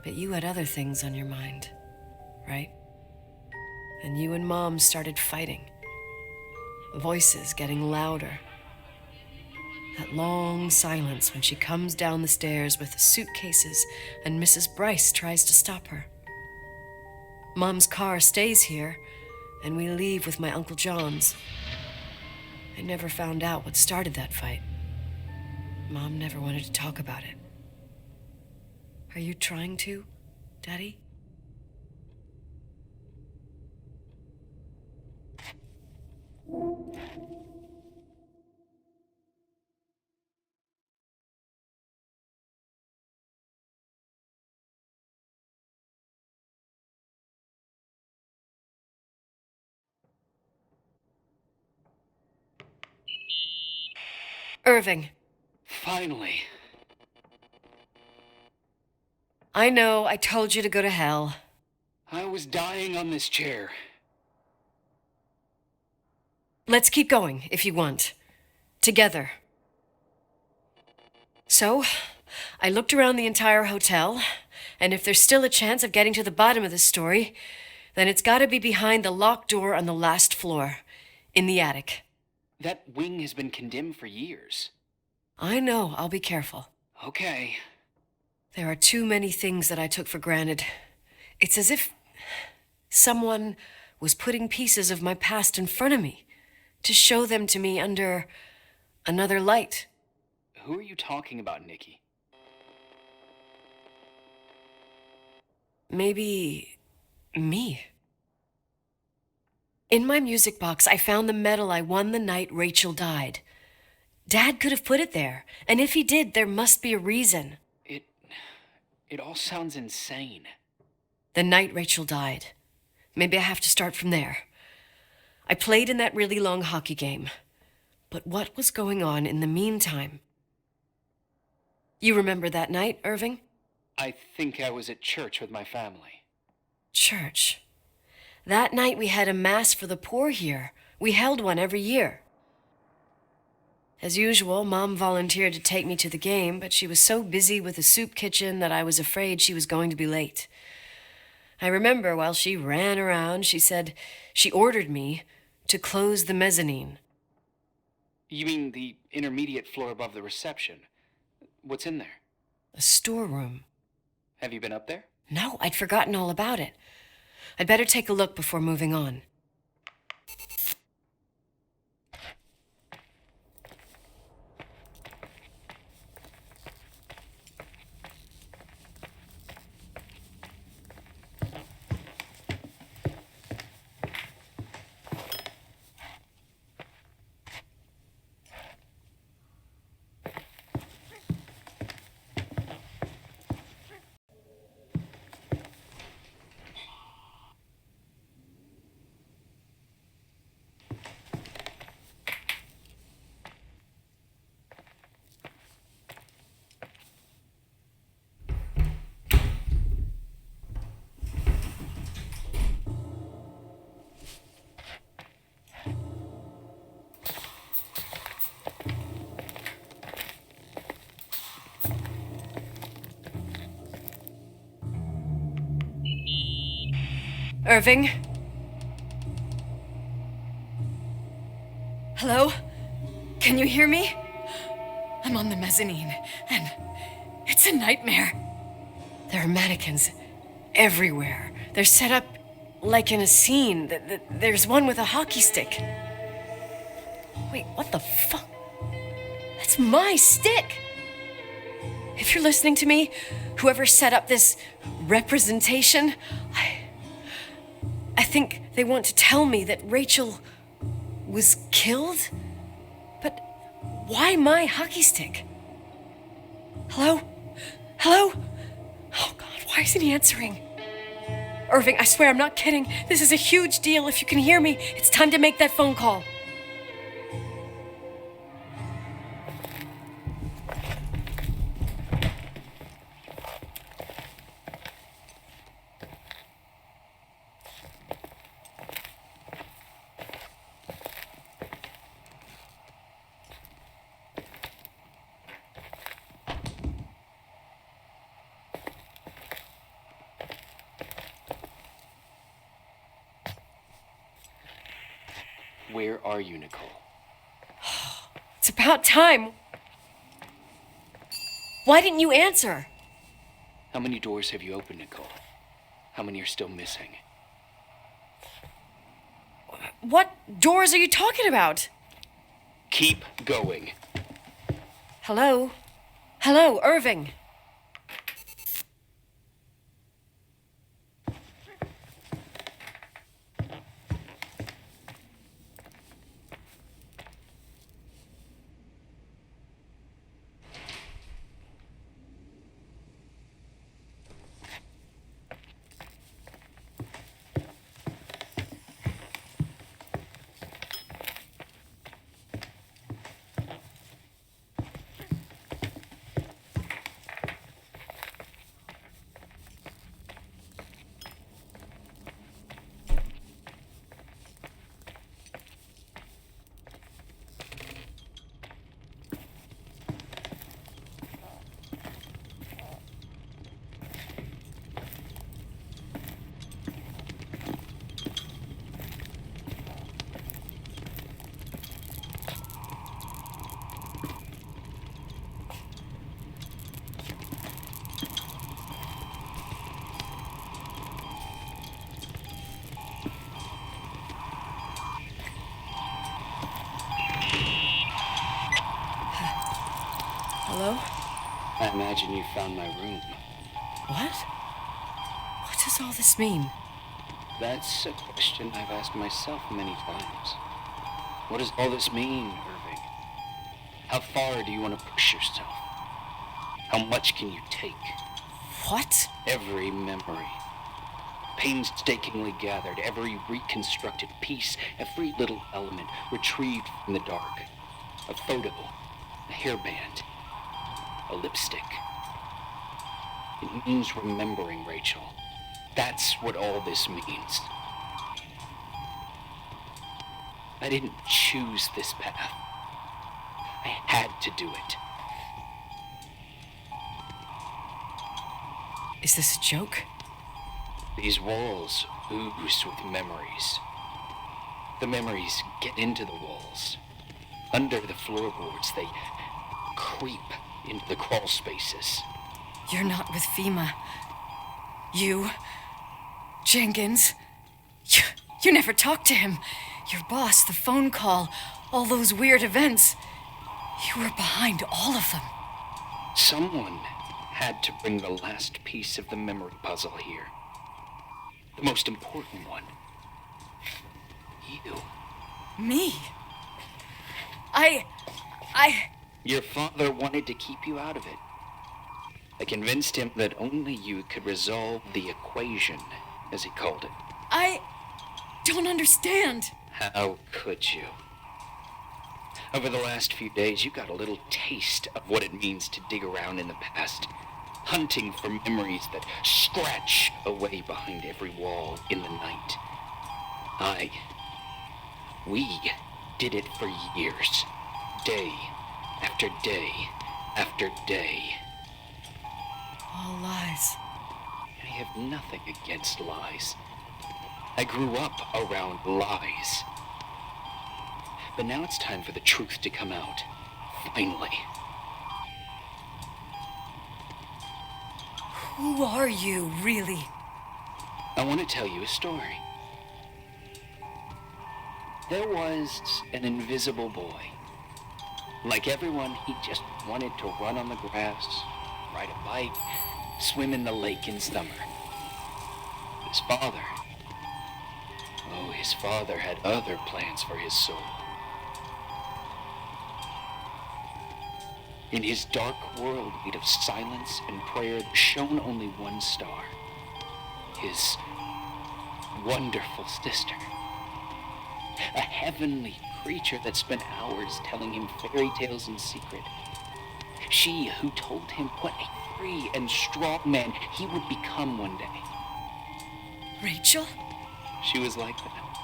But you had other things on your mind, right? And you and Mom started fighting. Voices getting louder. That long silence when she comes down the stairs with the suitcases and Mrs. Bryce tries to stop her. Mom's car stays here, and we leave with my Uncle John's. I never found out what started that fight. Mom never wanted to talk about it. Are you trying to, Daddy? Irving. Finally. I know, I told you to go to hell. I was dying on this chair. Let's keep going, if you want. Together. So, I looked around the entire hotel, and if there's still a chance of getting to the bottom of this story, then it's gotta be behind the locked door on the last floor, in the attic. That wing has been condemned for years. I know, I'll be careful. Okay. There are too many things that I took for granted. It's as if someone was putting pieces of my past in front of me to show them to me under another light. Who are you talking about, Nikki? Maybe me. In my music box, I found the medal I won the night Rachel died. Dad could have put it there, and if he did, there must be a reason. It all sounds insane. The night Rachel died. Maybe I have to start from there. I played in that really long hockey game. But what was going on in the meantime? You remember that night, Irving? I think I was at church with my family. Church? That night we had a mass for the poor here. We held one every year. As usual, Mom volunteered to take me to the game, but she was so busy with the soup kitchen that I was afraid she was going to be late. I remember while she ran around, she said she ordered me to close the mezzanine. You mean the intermediate floor above the reception? What's in there? A storeroom. Have you been up there? No, I'd forgotten all about it. I'd better take a look before moving on. Irving? Hello? Can you hear me? I'm on the mezzanine, and it's a nightmare. There are mannequins everywhere. They're set up like in a scene. There's one with a hockey stick. Wait, what the fuck? That's my stick! If you're listening to me, whoever set up this representation, I think they want to tell me that Rachel was killed? But why my hockey stick? Hello? Hello? Oh, God, why isn't he answering? Irving, I swear I'm not kidding. This is a huge deal. If you can hear me, it's time to make that phone call. Where are you, Nicole? It's about time. Why didn't you answer? How many doors have you opened, Nicole? How many are still missing? What doors are you talking about? Keep going. Hello? Hello, Irving. Hello? I imagine you found my room. What? What does all this mean? That's a question I've asked myself many times. What does all this mean, Irving? How far do you want to push yourself? How much can you take? What? Every memory. Painstakingly gathered, every reconstructed piece, every little element retrieved from the dark. A photo, a hairband, a lipstick. It means remembering, Rachel. That's what all this means. I didn't choose this path. I had to do it. Is this a joke? These walls ooze with memories. The memories get into the walls. Under the floorboards, they creep into the crawl spaces. You're not with FEMA. You, Jenkins, you never talked to him. Your boss, the phone call, all those weird events. You were behind all of them. Someone had to bring the last piece of the memory puzzle here. The most important one. You. Me? Your father wanted to keep you out of it. I convinced him that only you could resolve the equation, as he called it. I don't understand. How could you? Over the last few days, you got a little taste of what it means to dig around in the past, hunting for memories that scratch away behind every wall in the night. We did it for years, day after day after day. All lies. I have nothing against lies. I grew up around lies. But now it's time for the truth to come out. Finally. Who are you, really? I want to tell you a story. There was an invisible boy. Like everyone, he just wanted to run on the grass, ride a bike, swim in the lake in summer. His father had other plans for his soul. In his dark world made of silence and prayer, there shone only one star. His wonderful sister. A heavenly creature that spent hours telling him fairy tales in secret. She who told him what a free and strong man he would become one day. Rachel? She was like that.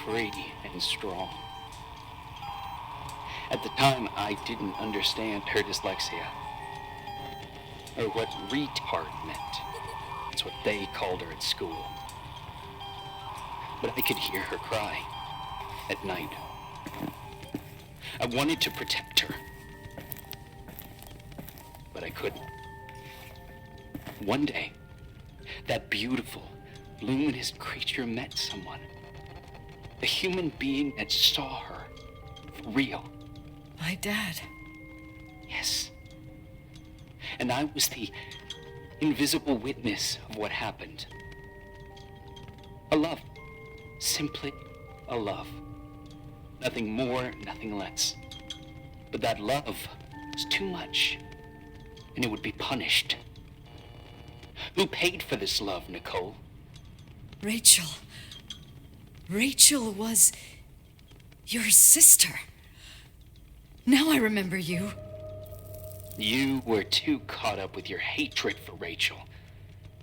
Free and strong. At the time, I didn't understand her dyslexia. Or what retard meant. That's what they called her at school. But I could hear her cry at night. I wanted to protect her. But I couldn't. One day, that beautiful, luminous creature met someone. A human being that saw her for real. My dad. Yes. And I was the invisible witness of what happened. A love. Simply a love. Nothing more, nothing less. But that love was too much, and it would be punished. Who paid for this love, Nicole? Rachel. Rachel was your sister. Now I remember you. You were too caught up with your hatred for Rachel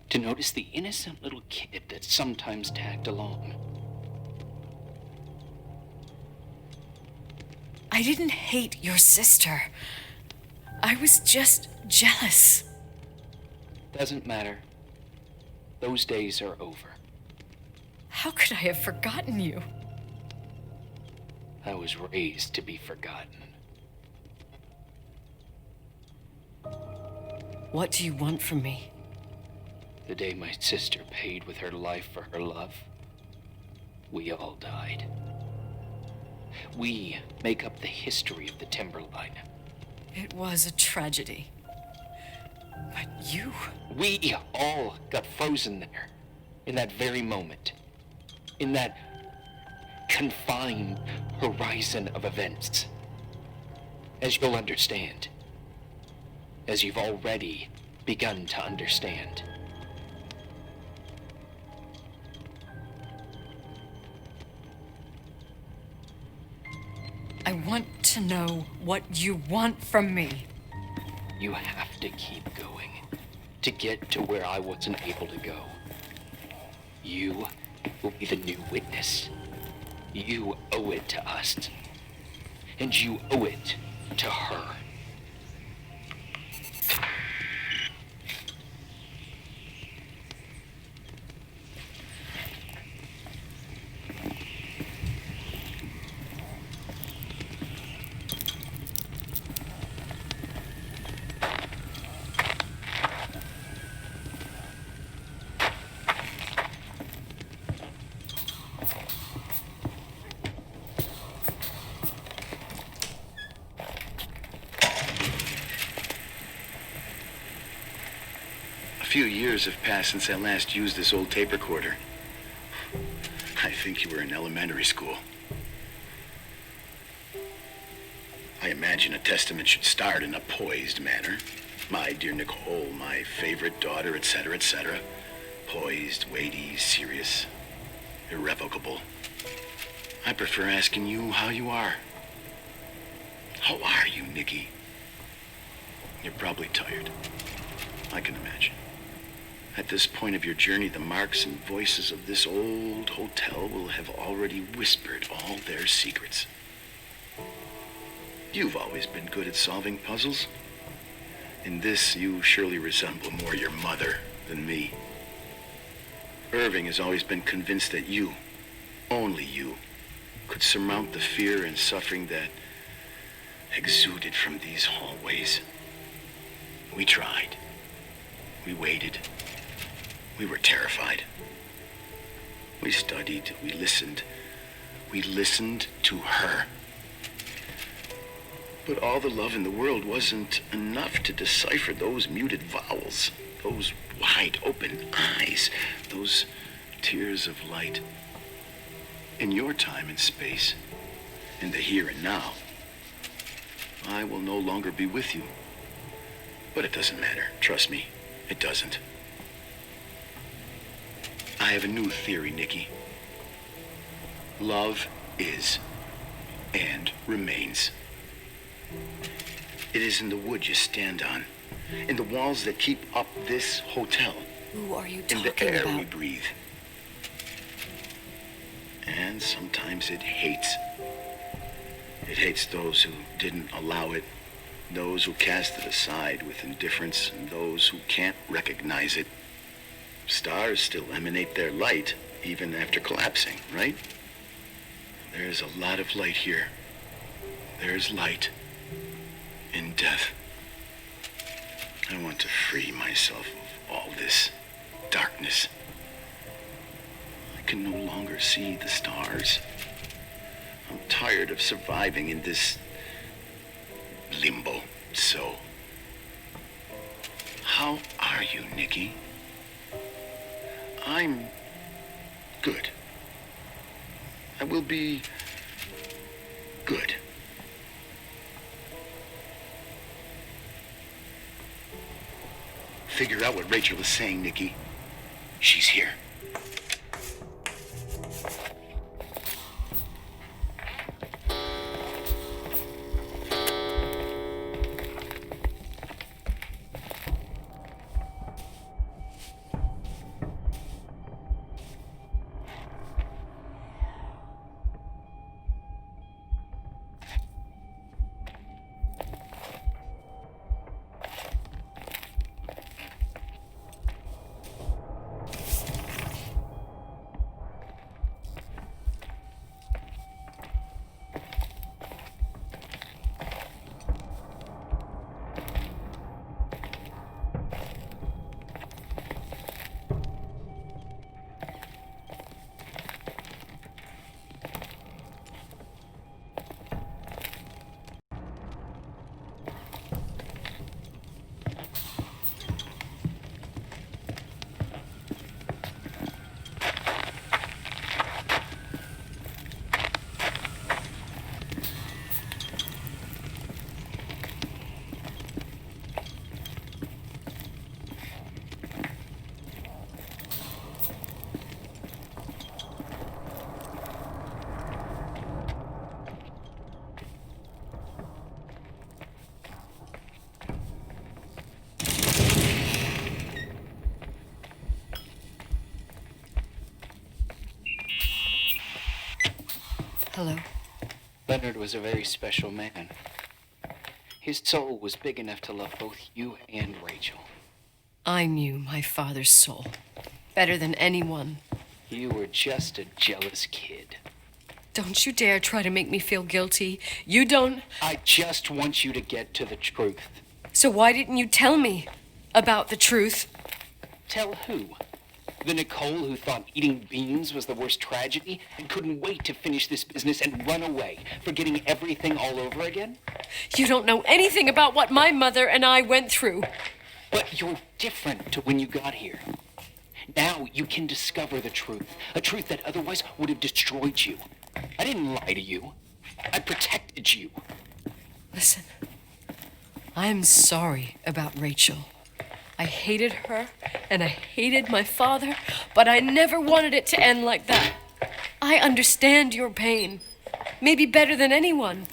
to notice the innocent little kid that sometimes tagged along. I didn't hate your sister. I was just jealous. Doesn't matter. Those days are over. How could I have forgotten you? I was raised to be forgotten. What do you want from me? The day my sister paid with her life for her love, we all died. We make up the history of the Timberline. It was a tragedy. But you... We all got frozen there, in that very moment. In that confined horizon of events. As you'll understand. As you've already begun to understand. I want to know what you want from me. You have to keep going to get to where I wasn't able to go. You will be the new witness. You owe it to us. And you owe it to her. A few years have passed since I last used this old tape recorder. I think you were in elementary school. I imagine a testament should start in a poised manner. My dear Nicole, my favorite daughter, etc., etc. Poised, weighty, serious, irrevocable. I prefer asking you how you are. How are you, Nikki? You're probably tired. I can imagine. At this point of your journey, the marks and voices of this old hotel will have already whispered all their secrets. You've always been good at solving puzzles. In this, you surely resemble more your mother than me. Irving has always been convinced that you, only you, could surmount the fear and suffering that exuded from these hallways. We tried. We waited. We were terrified. We studied. We listened. We listened to her. But all the love in the world wasn't enough to decipher those muted vowels, those wide open eyes, those tears of light. In your time and space, in the here and now, I will no longer be with you. But it doesn't matter. Trust me, it doesn't. I have a new theory, Nikki. Love is and remains. It is in the wood you stand on, in the walls that keep up this hotel, Who are you in talking the air about? we breathe. And sometimes it hates. It hates those who didn't allow it, those who cast it aside with indifference, and those who can't recognize it. Stars still emanate their light, even after collapsing, right? There's a lot of light here. There's light in death. I want to free myself of all this darkness. I can no longer see the stars. I'm tired of surviving in this limbo. So, how are you, Nikki? I'm good. I will be good. Figure out what Rachel is saying, Nikki. She's here. Hello. Leonard was a very special man. His soul was big enough to love both you and Rachel. I knew my father's soul better than anyone. You were just a jealous kid. Don't you dare try to make me feel guilty. You don't... I just want you to get to the truth. So why didn't you tell me about the truth? Tell who? The Nicole who thought eating beans was the worst tragedy and couldn't wait to finish this business and run away, forgetting everything all over again? You don't know anything about what my mother and I went through. But you're different to when you got here. Now you can discover the truth, a truth that otherwise would have destroyed you. I didn't lie to you. I protected you. Listen, I'm sorry about Rachel. I hated her, and I hated my father, but I never wanted it to end like that. I understand your pain, maybe better than anyone.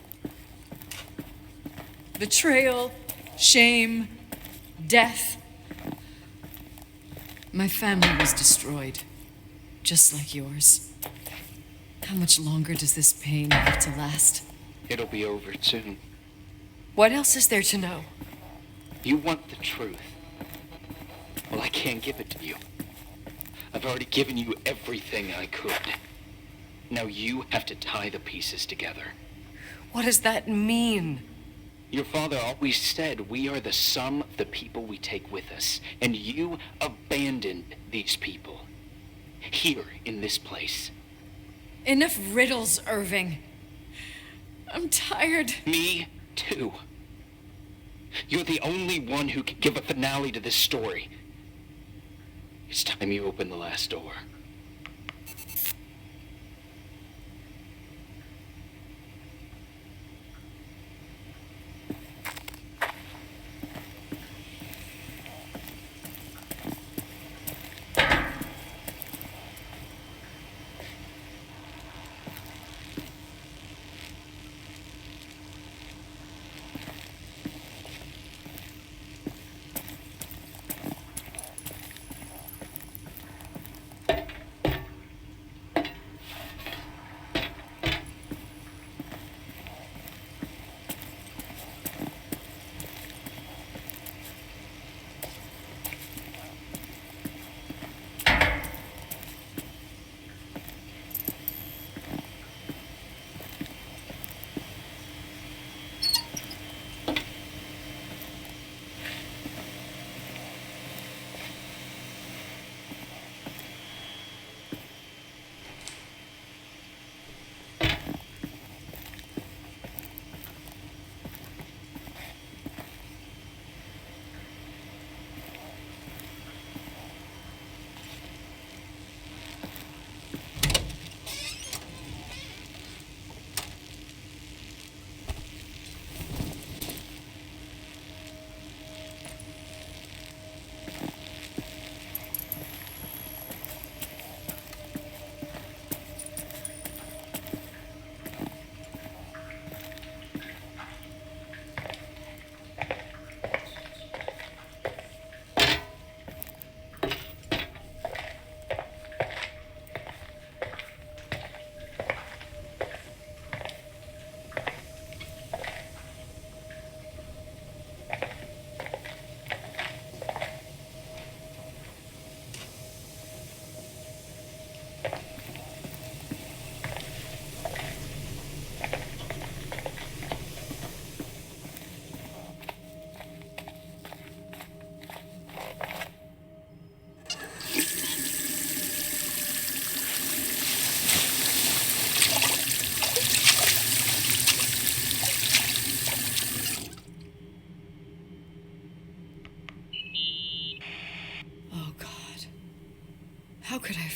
Betrayal, shame, death. My family was destroyed, just like yours. How much longer does this pain have to last? It'll be over soon. What else is there to know? You want the truth. Well, I can't give it to you. I've already given you everything I could. Now you have to tie the pieces together. What does that mean? Your father always said we are the sum of the people we take with us, and you abandoned these people. Here, in this place. Enough riddles, Irving. I'm tired. Me, too. You're the only one who can give a finale to this story. It's time you open the last door.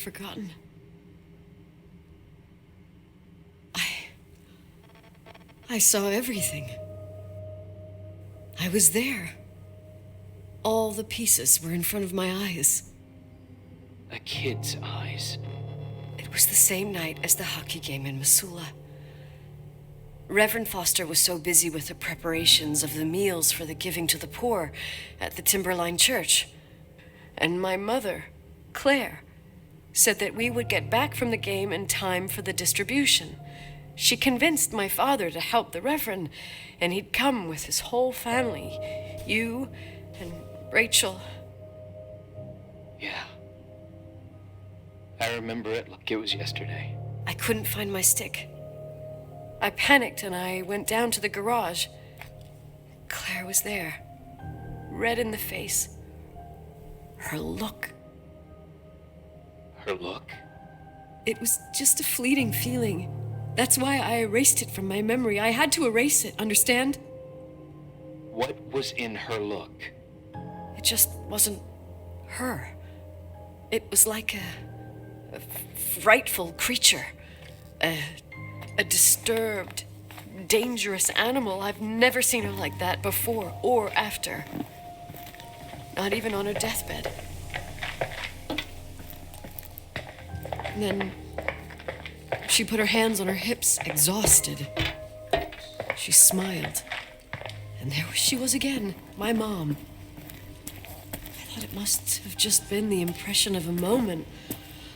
forgotten. I saw everything. I was there. All the pieces were in front of my eyes. A kid's eyes. It was the same night as the hockey game in Missoula. Reverend Foster was so busy with the preparations of the meals for the giving to the poor at the Timberline Church. And my mother, Claire, said that we would get back from the game in time for the distribution. She convinced my father to help the Reverend, and he'd come with his whole family. You and Rachel. Yeah. I remember it like it was yesterday. I couldn't find my stick. I panicked and I went down to the garage. Claire was there, red in the face. Her look. Her look? It was just a fleeting feeling. That's why I erased it from my memory. I had to erase it, understand? What was in her look? It just wasn't her. It was like a frightful creature. A disturbed, dangerous animal. I've never seen her like that before or after. Not even on her deathbed. And then she put her hands on her hips, exhausted. She smiled. And there she was again, my mom. I thought it must have just been the impression of a moment.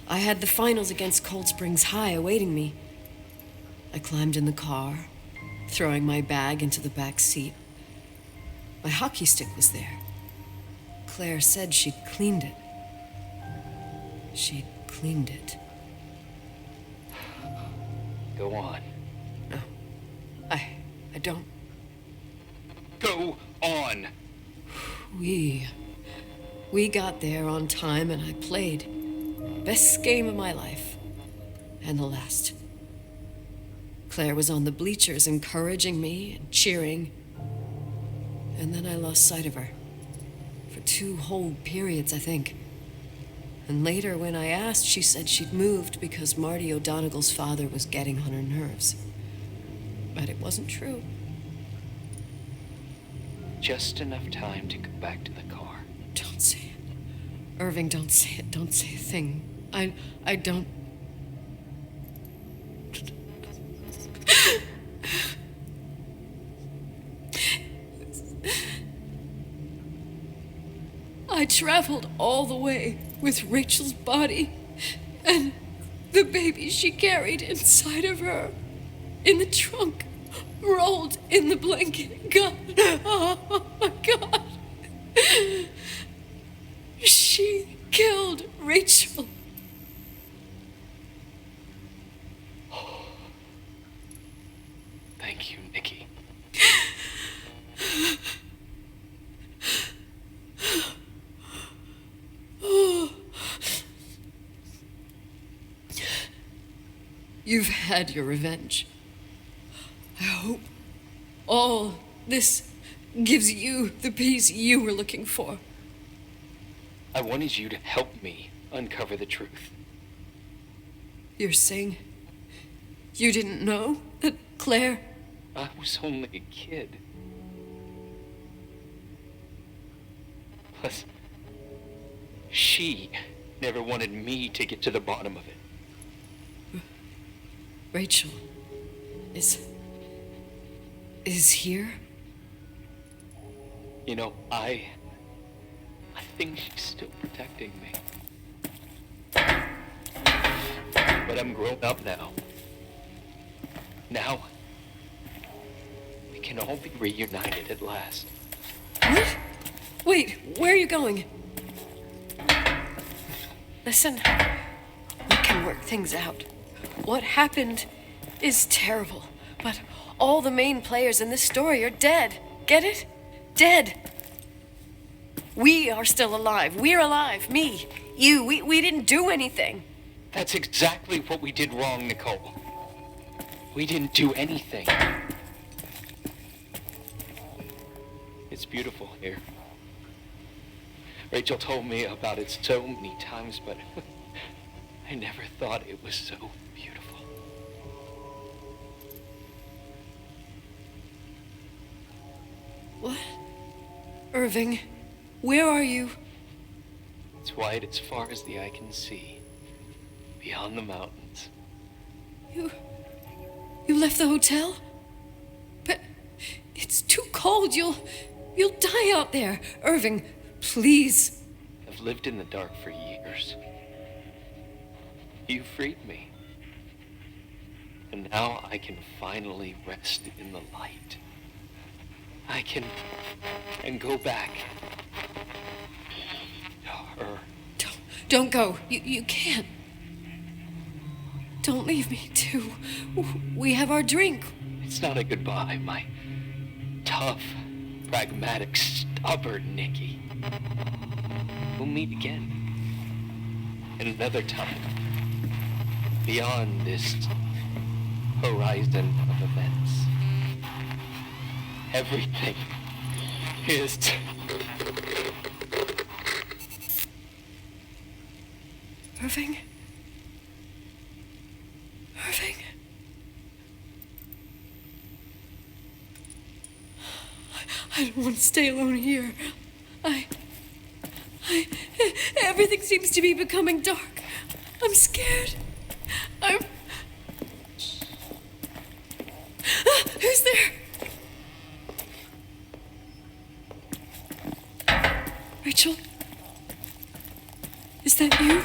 I had the finals against Cold Springs High awaiting me. I climbed in the car, throwing my bag into the back seat. My hockey stick was there. Claire said she'd cleaned it. She'd cleaned it. Go on. No, I don't. Go on! We got there on time and I played. Best game of my life. And the last. Claire was on the bleachers encouraging me and cheering. And then I lost sight of her. For 2 whole periods, I think. And later, when I asked, she said she'd moved because Marty O'Donegal's father was getting on her nerves. But it wasn't true. Just enough time to go back to the car. Don't say it. Irving, don't say it. Don't say a thing. I don't... I traveled all the way with Rachel's body and the baby she carried inside of her in the trunk, rolled in the blanket. God, oh my God. She killed Rachel. Thank you, Nikki. You've had your revenge. I hope all this gives you the peace you were looking for. I wanted you to help me uncover the truth. You're saying you didn't know that Claire... I was only a kid. Plus, she never wanted me to get to the bottom of it. Rachel is here? You know, I think she's still protecting me. But I'm grown up now. Now, we can all be reunited at last. What? Wait, where are you going? Listen, we can work things out. What happened is terrible, but all the main players in this story are dead. Get it? Dead. We are still alive. We're alive. Me, you, we didn't do anything. That's exactly what we did wrong, Nicole. We didn't do anything. It's beautiful here. Rachel told me about it so many times, but I never thought it was so beautiful. What? Irving, where are you? It's wide as far as the eye can see, beyond the mountains. You left the hotel? But it's too cold. You'll die out there. Irving, please. I've lived in the dark for years. You freed me. And now I can finally rest in the light. I can go back to her. Don't go. You can't. Don't leave me, too. We have our drink. It's not a goodbye, my tough, pragmatic, stubborn Nikki. We'll meet again. At another time. Beyond this horizon of events. Everything is... Irving? Irving? I don't want to stay alone here. Everything seems to be becoming dark. I'm scared. Who's there? Rachel? Is that you?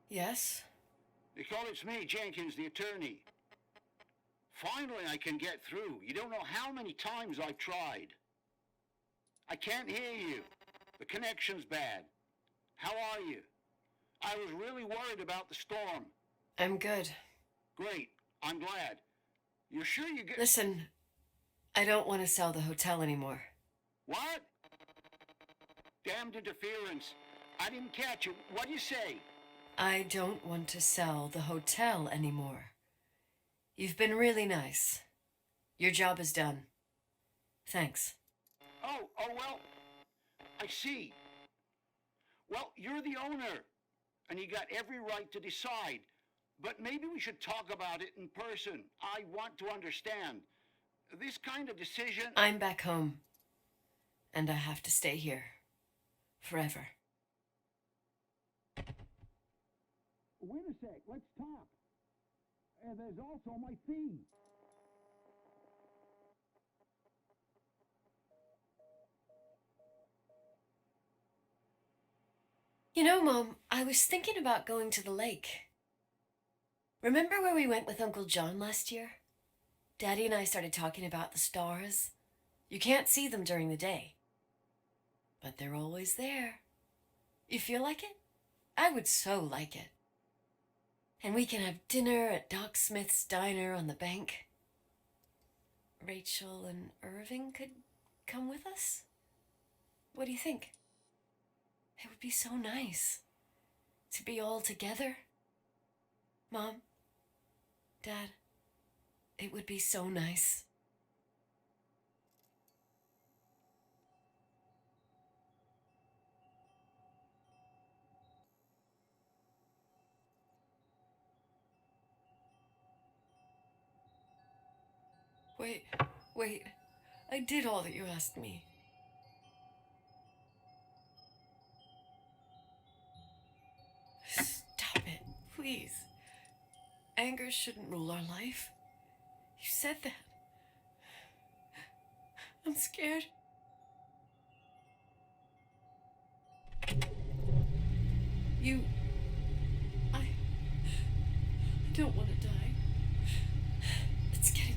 Yes? Nicole, it's me, Jenkins, the attorney. Finally, I can get through. You don't know how many times I've tried. I can't hear you. The connection's bad. How are you? I was really worried about the storm. I'm good. Great. I'm glad. You're sure you get... Listen, I don't want to sell the hotel anymore. What? Damned interference. I didn't catch you. What'd you say? I don't want to sell the hotel anymore. You've been really nice. Your job is done. Thanks. Oh, well, I see. Well, you're the owner, and you got every right to decide. But maybe we should talk about it in person. I want to understand. This kind of decision... I'm back home, and I have to stay here. Forever. Wait a sec, let's talk. There's also my fee. You know, Mom, I was thinking about going to the lake. Remember where we went with Uncle John last year? Daddy and I started talking about the stars. You can't see them during the day, but they're always there. You feel like it? I would so like it. And we can have dinner at Doc Smith's diner on the bank. Rachel and Irving could come with us? What do you think? It would be so nice to be all together. Mom, Dad, it would be so nice. Wait. I did all that you asked me. Stop it, please. Anger shouldn't rule our life. You said that. I'm scared. I don't want to die. It's getting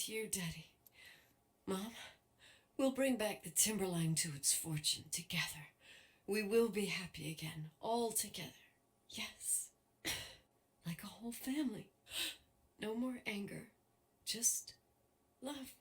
with you, Daddy. Mom, we'll bring back the Timberline to its fortune together. We will be happy again, all together. Yes. Like a whole family. No more anger, just love.